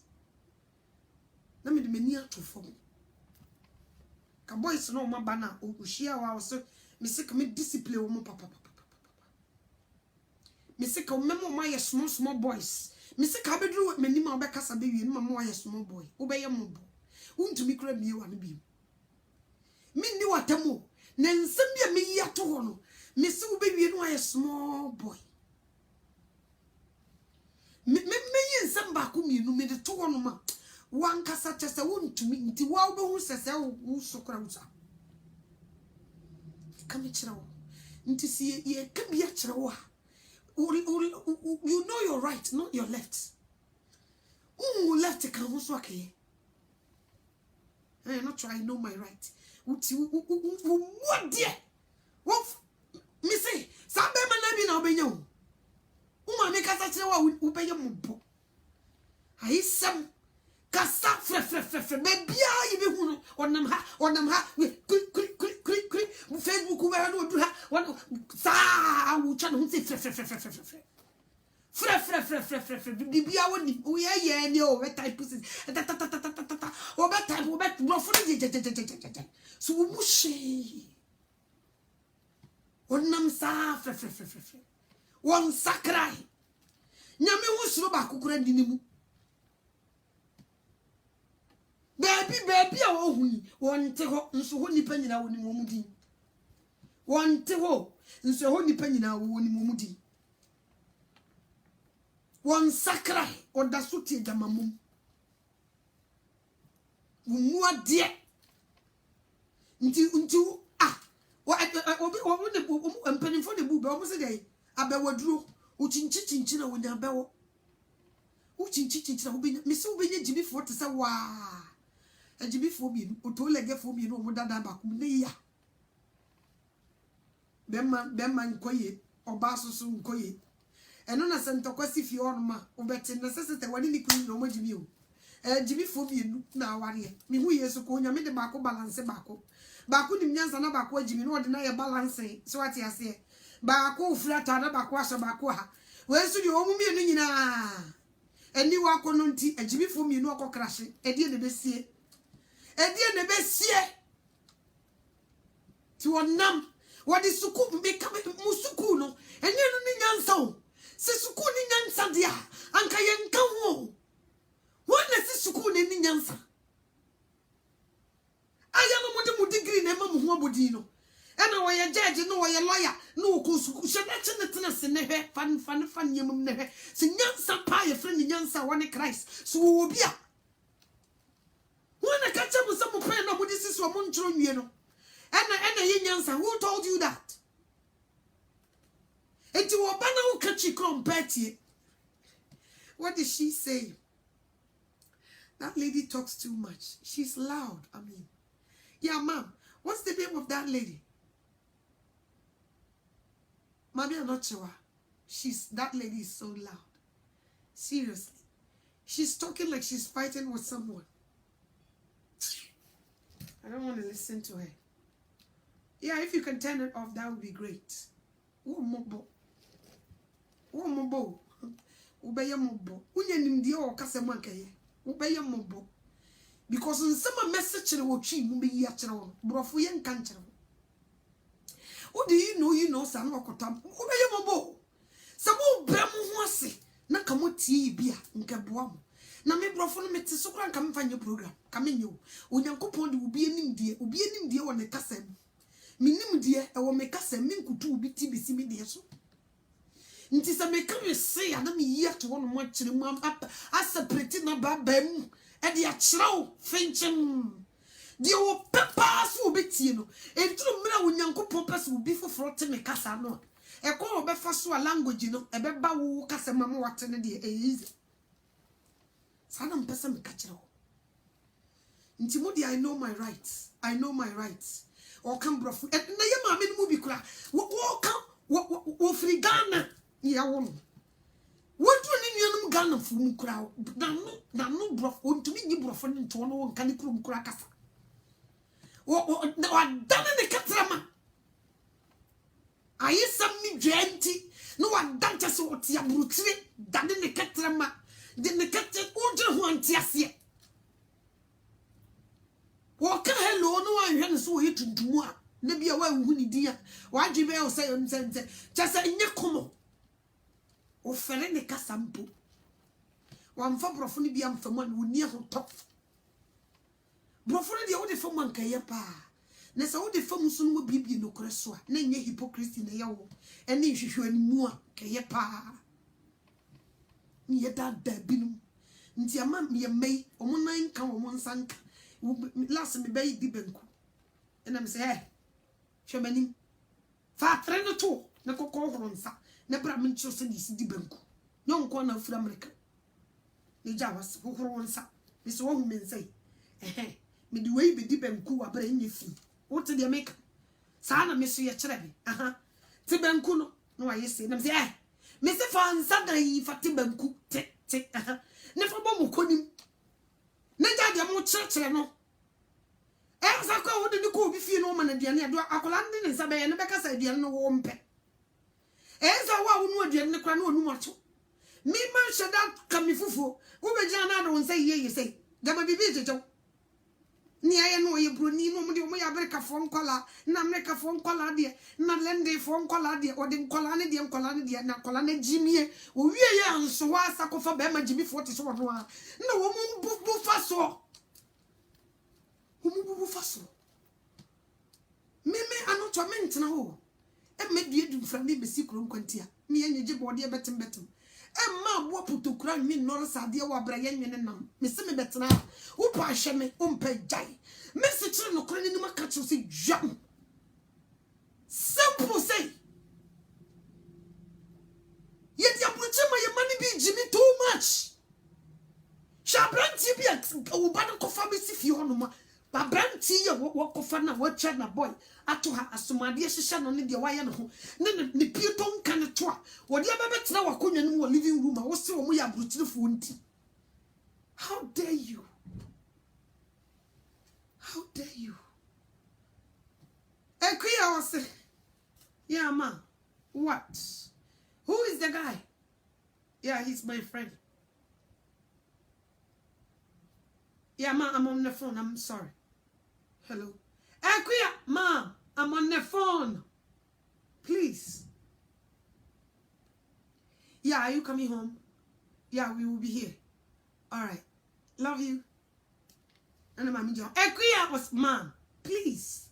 Na me de mani atofo. Ka boys no ma bana o hia wa so me se ka me discipline wo mo papa. Me se ka memo ma ye small boys. Me se ka bedru mani ma obekasa be wie ma mo ye small boy. Wo be ye mo bo. Untumi kra mi wa no bi. Me ni watamo. Na nsem bia me yi ato ho no. Me se wo be wie no ye small boy. Me yi nsem ba ko mi no me de to ho no ma. Wan kasa chese wontumi nti wa wo be hu sese wo sokra wusa. Kame kira wo. Nti si ye ka bia kira wo. You know your right, not your left. Left can also okay. I'm not trying to know my right. What dear? What? Me say, Sabe Manabi na obenyo. Make us a chewa ubenya mumpo. I sam kasa fre maybe I be who on them ha with quick Facebook who do ha one sa will channel who say fre bibia woni we ye ni o type pussy o bet type o bet no for so we mushe onam sa fre won sakrai nyame wo suro ba kokora dinimu baby a wo hu wonte ho nso ho nipa nyina woni momudi wonte ho nso ho nipa nyina woni momudi won sakrai oda so tie damamum wumu ade nti wo ne empanifo ne bu be o mo se dey abewaduro uchinchi na wonya bewo uchinchi na obi me se obenye jibifo te se wa ajibifo bi otolege bi no mo dada ba kum ne ya bemma nkoye oba soso nkoye eno na se ntokwasi fi ono ma obete na se se wani ni kunu no mo jibi o jibifo bi nu na aware me hu yesu ko nya me de ba ko balance ba ko nim nyansa na ba ko ajibi no de na ye balance so ati ase ba ko frata na ba ko aso ba ko ha wensu di omu mi nu nyina eni wa ko no nti ajibifo mi nu okokrahye edie ne besie ti wonam wadi suku be ka musuku no enye no ni nyansa o se suku ni nyansa dia anka ye nka ho wona se suku ni nyansa aya no mo de degree na ma mo ho abodi no ena wo ye judge no wo ye lawyer no ko suku she na tene se ne hwe fan nyemum ne hwe se nyansa pa ye fre ni nyansa woni Christ so wo bi a wona ka chabu se mo pen no mo disi so mo ntro nwie no ena ye nyansa who told you that enti wo ba na wo kachi compare. What did she say? That lady talks too much. She's loud. I mean, yeah, ma'am. What's the name of that lady? Mommy, I'm not sure. That lady is so loud. Seriously. She's talking like she's fighting with someone. I don't want to listen to her. Yeah, if you can turn it off, that would be great. Mobo. Ubeye mobo. Unye nimdi o kase mwankaye. Ubeye mobo. Because in some message wo twi mu be yi akere wo. Brofo ye nka nkere wo. What do you know san okotam? Ubeye mobo. Samu bramu wasi. Na kamuti bia nkeboa mo. Na me brofo no mete so kran kam fanye program. Kamenyo. Onyankopon de obi enim die wo ne kasam. Minim die e wo me kasam minkutu obi ti besi me die so. Nti se me kan se ya na me yi ato no mo kire mu separate na baba mu e de a kirew finchim. Die wo pepa so obi tie no. Entru mra onyankopon pese obi foforo te me kasa no. E ko obefa so a language no e beba wo kasa mama wate ne de easy. Sana mpesa me ka kirew. Nti mudi I know my rights. I know my rights. O kan brofo. Na ye ma me no mu bi kura. Wo kan wo free Ghana. Ya wo no. Wontu ni nuanum Ghana fu mu kura. Na no brofo. Ontumi ni brofo ni nto no won kan kura mu kura kasa. Wo dane ne katrama. Ayi sam ni dwenti. No wa dante so oti aburutire. Dane ne katrama. De ne katre oje ho antiase. Woka hello no wan hwe ne so yi tuntumu a na bia wa hu ni dia wa dwebe o say nse chasa nye komo o fere ne kasampo wa mfa brofo ni bia mfa mu an woni ho top brofo ni dia wo de famu an kaye pa na sa wo de famu so no bibie no kore so a na nye hypocrisy na yawo ene hwehwe animu a kaye pa ni yeda da binum nti ama me mai o mo nan kan o mo nsanka last me bay di benku ena me say hwemanim fa tre no to na kokko horonsa na bra me ncho se di benku no nko na fura america ni jawas horonsa me so hu me say me di wey be di benku wa bra nye fi wote de make sa na me so ye kire be ti benku no wa yesi na me say me se fa nsa dan yi fa ti benku te ne fa bo mo konim na jade mo kire no Eza kwa wode ni ko obi fie no ma na aduane ado akola ndi ne nsabe ye ne beka sa aduane no wo mpe Eza wa wo nu aduane ne kra na onu mato mi man shada kamifufu wo be gya na do nsa ye sei gama bibi jejo ni aye no ye broni no mo de mo ya bereka fo nkola na meka fo nkola de na lende fo nkola de ode nkola ne de na nkola na jimie wo wie ye anso wa sakofa be ma jimi fo te so no a na wo mu bu fa so Umubu faso. Meme anoto mentena ho. E medue dum fra me besi krom kwantia. Me anye je bode betem. E ma bo potokura mi nor sade wa bra ye nwene nam. Me se me betena. Wo pa hwe me o mpa jai. Me se kire no kora ni maka cho se jam. Simple say. Ye dia bruche ma ye mani bi jimi too much. Shabranti bi o ba no kofa be si fi ho no ma. Ba branti ye wo kofa na wo che na boy ato ha asomade hihye no ne de wa ye no ho ne pieto nka ne to a wo de abetena wakonwa no wo living room a wo se wo mo ya brutirefo nti. How dare you? How dare you? Ekuya was say, yeah ma, what? Who is the guy? Yeah, he's my friend. Yeah ma, I'm on the phone, I'm sorry. Hello. Ekuya, ma, I'm on the phone. Please. Yeah, are you coming home? Yeah, we will be here. All right. Love you. And I'm John. Ekuya was mom. Please.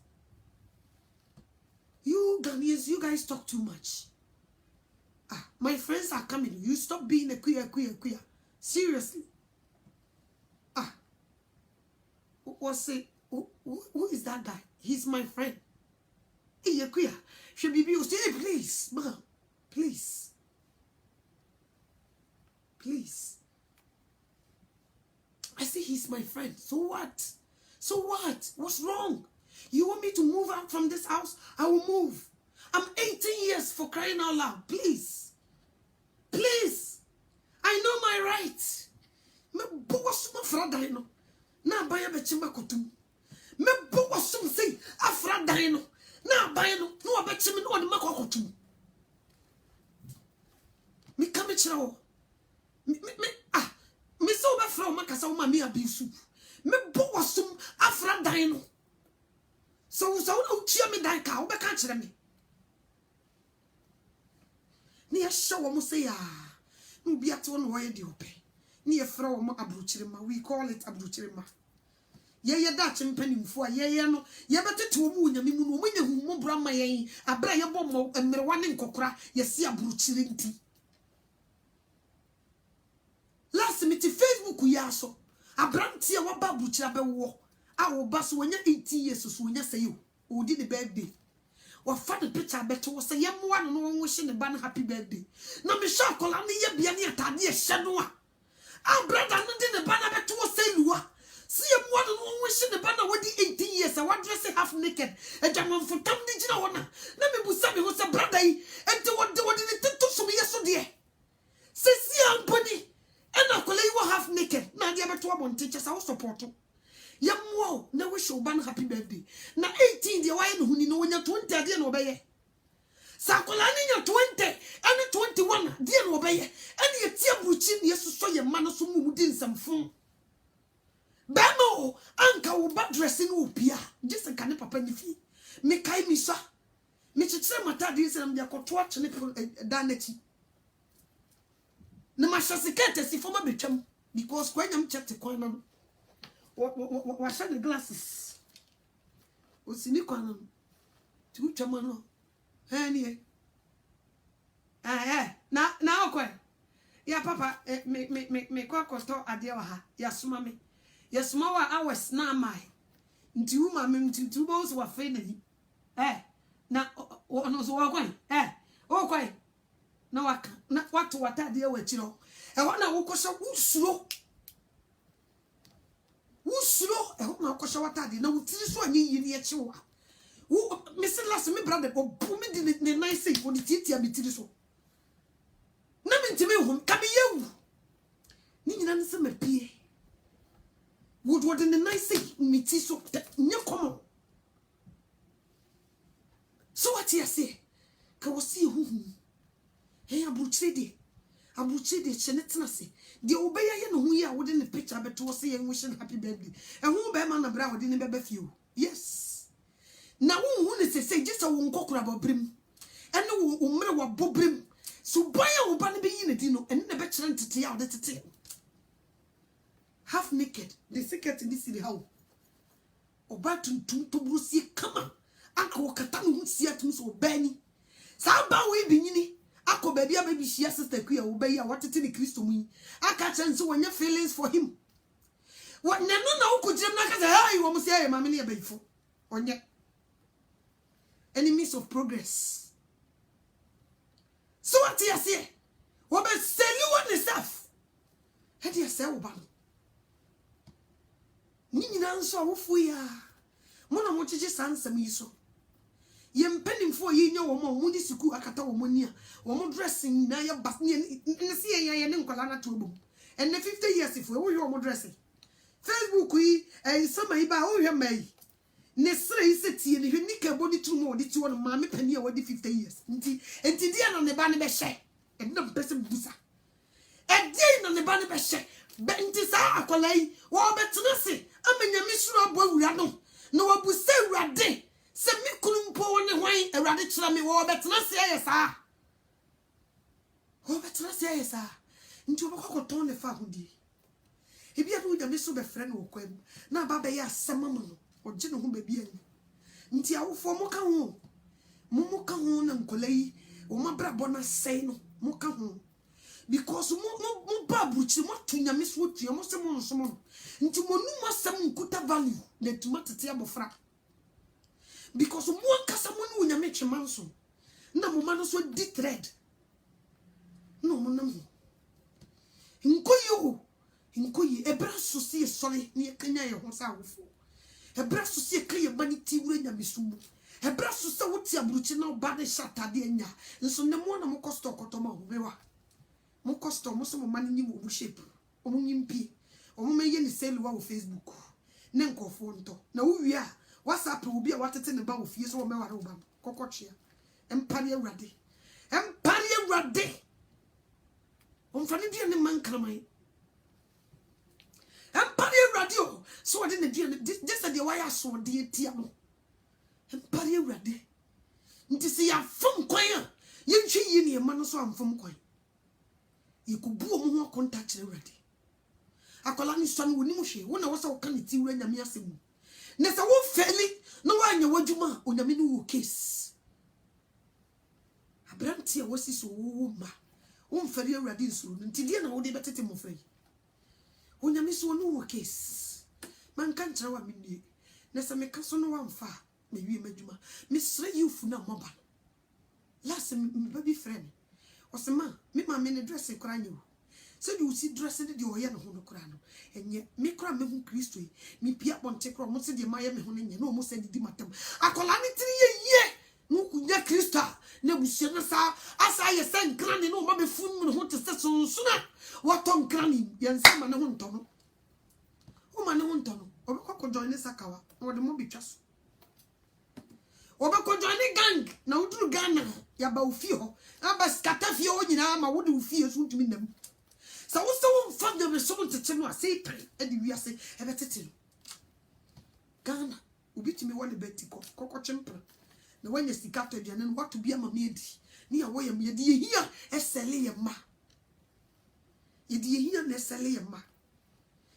You Ghanaians, you guys talk too much. My friends are coming. You stop being Ekuya. Seriously. What's it? Who is that guy? He's my friend. Hey, Ekuya. Should be you say, please, mom. Please. Please. I say he's my friend. So what? So what? What's wrong? You want me to move out from this house? I will move. I'm 18 years, for crying out loud. Please. Please. I know my rights. Me bowasuma frada no. Na baya bechima kutum. Me bowasum say afrada no. Na baya no. No abechimi no de makwa kutum. Me come chira me so be from makasa wo me abisu. Me bowasum afrada no. So no chia me dan ka wo be ka kire me. Ni ya show mo say ya. Mbi ate won wo ye de ope. Ni ye fra wo mo abrochirema. We call it abrochirema. Ye da chimpanimfo a ye no ye betete wo mu nyame mu no mo nya hu mo brama ye abra ye bom mmerewa ne nkokora ye si abrochire nti. Last meet Facebook ya so abranti e waba abrochire abewo a wo ba so wonya 18 years so wonya say o di the birthday. Wafa the picture beto wo say ye moa no wo hye ne ba no happy birthday. Na me sha kola ne ye bia ne atade ye hye no a brother no di ne ba na beto wo say luwa. See a more than one wishing the banner what the 18 years. I want dressing half naked. And German for Tom Digina one. Let me put something who's a brother. And the what did it to some yes, so dear. Say, see, Bunny. And I call you half naked. Now, the other 2 teachers I support you. Young wow, now wish you ban happy birthday. Now 18, the wine who know when you're 20, I didn't obey. Sakolani, you're 20, and 21, didn't obey. And you're tear bruchin, yes, so your man so moved in some phone. Bemo, anka wo ba dressing wo pia. Just kan papa ni fi. Me kai mi so. Me chitre mata di se na me akoto a chene danachi. Na ma shasikete si foma betwam because kwanyam chete kwan na. Wa sha the glasses. O sini kwan na. Ti utwam no. Hani na okwe. Ya papa me kwa kosto ade wa ha. Ya suma me. Yes, more hours na my. Nti uma me nti bo so wa fe na yi. Na ono so wa kwan. O kwan. Na waka. Na watu watade e wachiro. E wana wo kosha usuro. Usuro e wana kosha watade na wutiri so anyi yiri e chiwa. Wo Mr. Last me brother obu me di ne nice for the titia bitiri so. Na me ntime hu ka me yewu. Ni nyina nse mapie. Would in the nice miti so new common. So what you say? Can we see who? Hey, Abuchidi, Chenetnasi. The obey no who ya within the picture, but to say and wishing happy birthday. And who bear man a brow didn't be few. Yes. Now, who is to say just a won't cock about brim? And no umre wa bobrim. So buy a woman be in a dino and never trying to tell the tail. Half naked, the secret in this city how. Obatun to Bruce, come on. Uncle Catan see at Miss O'Benny. Samba we be Uncle baby, she sister queer obey what it in Christ to me. I catch and so when your feelings for him. What no could you not say, you almost say, Mammy, a before. On yet enemies of progress. So what do you say? What about sell you on yourself? How do you say, Obama? Nini na nso awofo ya mo na mo chichi sansam yi so ye mpanimfo ye nya wo mo di siku akata wo mo ni a wo mo dressing na ye bas ni se ye ne nkola na to bom and 50 years if wo wo mo dressing Facebook yi sama yi ba wo hwe mai ne sre yi se tie ne hwe ni ka body to mo di ti wo no ma me pani a wo di 50 years nti dia na ne ba ne be hye e na mpese busa e dia na ne ba ne be hye benti sa akolai wo betena se amanya misuru abo awura no na wabusa awurade se mi kunumpo ne hwan awurade kira me wo betena se ayesa wo betena se ayesa nti obokokoton ne fa hodi ebi adu da meso be frɛ no kwam na baba ya asema mo no oje ne ho ba bia nti awofo mo ka ho na nkolai wo mabrabo na sei no mo ka ho because mo babuchi mo tunya meso tuya mo se mo nso mo nti mo nu mo asem nkuta value na tumatete abofra because mo ankasa mo ne unya metwema nso na mo ma no so di thread no mo nam nkoyi ebra so se sori ne kanya ye ho sa awofo ebra so se kliye mani ti wura nya mesumu ebra so se woti aburuchi na oba ne shatade anya nso ne mo na mo kosto kotoma ho bewa mo kosto mo so mo mani nyi mo bu shape o mo nyimpi o mo meye ni selu wa Facebook ne nkofo nto na wo wi a WhatsApp obi a watete ne ba wo fie so wo meware wo ba kokotwea empare awurade on fani dia ne mankraman empare awurade o so wode ne dia just the wire so de etia no empare awurade nti se ya fom kwan a Yenchi yini ye man so amfom kwan. Ye could boo more contact already. Akolani son woni mu hwe wona wo se wo kan ti wura nyame asem ne se wo feli no wa anya wadwuma onyame no wo case abranti e wosi so wo ma wo mfari awrade nsuru nti die na wo de betete mo frɛ onyame so no wo case man kan kyerɛ wa mennie ne se me ka so no wa mfa me wie madwuma me srɛ yufu na moba last me baby friend o se ma me ma me ne dress kora nyu se du si dress de oye no ho no kora no enye me kora me hu Kristo yi me pia bonte kora mo se de maye me ho ne nye no mo se di matam akola ni tiri ye no kunya Kristo na busia na sa asa ye se nkrani no ma be fun mu ho te se sonsuna wato nkrani ye nsa ma ne ho ntono o ma ne ho ntono obekọ join ne sakawa o de mo bitwa so obekọ join ne gang na uduru Ghana ya ba ofi ho aba skata fie o nyina ma wo de ofi so ntumi nam so wo so mfa de so ntete no ase tan e de wiase e betete no Ghana obitimi wole betiko kokko chempra na wanya sikato aduane no watu bia ma me edi ni ya wo yam ye de hia esele ye ma ye de hia na esele ye ma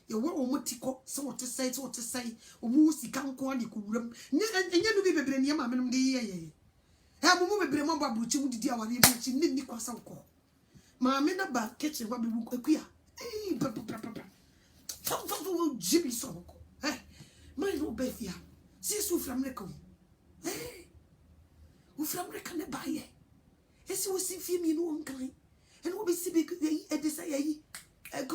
ye wo motiko so wote sai obu sika nko ade ko wuram nya no bi bebre ne ma menom de ye mu bebre mo ba bruchi mu didi aware bi chi ni kwasa nko ma me na ba kitchen wa bebu akua fa jibi so nko mai no be fia si su framre ko u framre kan ba ye esi wo si fie mi no nkan en wo be si be e de say yi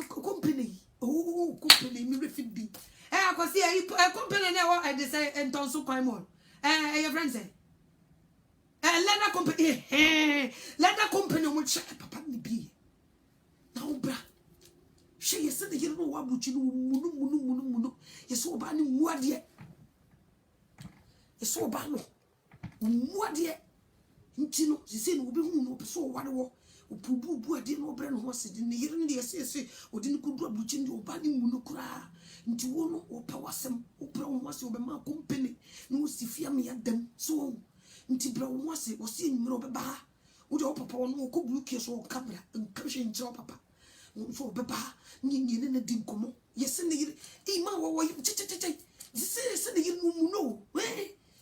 company company mi re fit bi akosi yi company na wo e de say enton so kwan mo your friend say leather company mo check papa ni bi na obra she yese de yero wa buchi no munu yeso oba ni muade yeso oba no muade ntino sisi no obi hu no peso ware wo opubu ade no obra no ho se de ne yero ne yese odi ni kudu abuchi ndi oba ni munu kura nti wo no opa wasem obra ho se obema company no sifia me yadam so nti bra wo ase wo se nyiro beba wo de papa wo no ko buke so kamera nkahwe nkyerɛ papa so beba nyinyi ne di nkomo yese ne yire ma wo chichichichi se ne yire mu no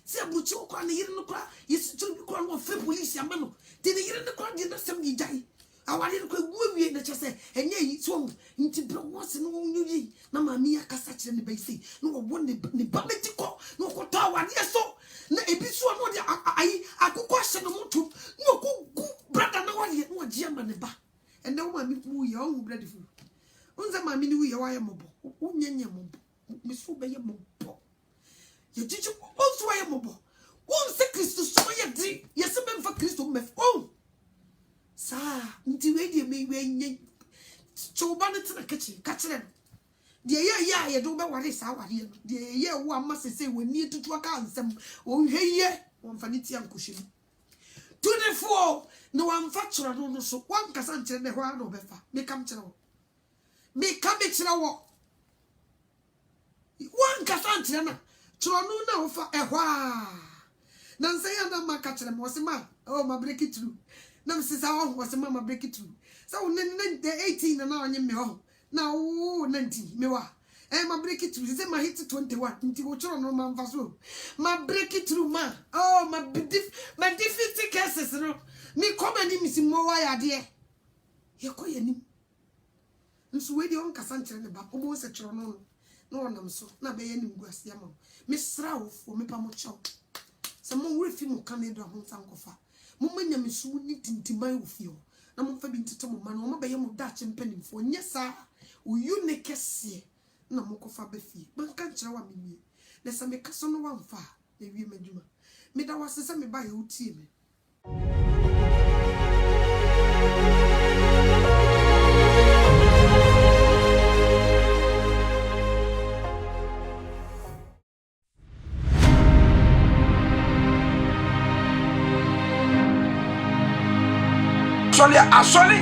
se abuchi ko na yire no kra yese turu ko no fe police amba no de ne yire ne kra de na sem ni jai awale ko guawie na chese enye yi so nti bra wo ase no nyuyi na mami akasa kyerɛ ne bai sei no wo ne bametiko no ko ta awale so na ebiso no de ayi akokɔ hye no mutu no ko gu brother na wale no agye ama ne ba ende wo mami wu ye o brother fu unza mami ni wu ye wa ye mobo unyenye mobo misu be ye mobo ye jiji onzo wa ye mobo unse Kristo so ye di yese be mfa Kristo mef sa nti we de me we nye choba ne tena kitchen ka kire no de ye do be ware sa ware no de ye wo amma sese wani tutu aka ansem o hweye won fa ne tia nkohwem to the four no one facture no so one kasa nkire ne ho ano be fa me kam kire wo me kam kire wo one kasa nkire na kire no na wo fa ehwa na nse ya na maka kire mo se ma oh ma break it through na msisa ho wo se ma break it through so ne 18 na onye me ho na wo 19 me wa ma break it through say ma hit 21 nti wo choro no ma mfa so ma break it through ma oh ma defeat cases no me come ani misimo wa ya de ye ko ye nim nso we de on kasa nkire ne ba obo se choro no no onam so na be ye nim guase ya ma me sra wo fo me pa mo chaw se mo we fi mo Canada ho sankofa mo manya me su ni tintimai wo fi ho na mo fa bi ntete mo ma no mo be ye mo da chempanimfo nye sa uyu ne kese na mo ko fa be fi ban kan kire wa me na se me kaso no wa mfa na wie madwuma me da wase se me ba ye utie me Asole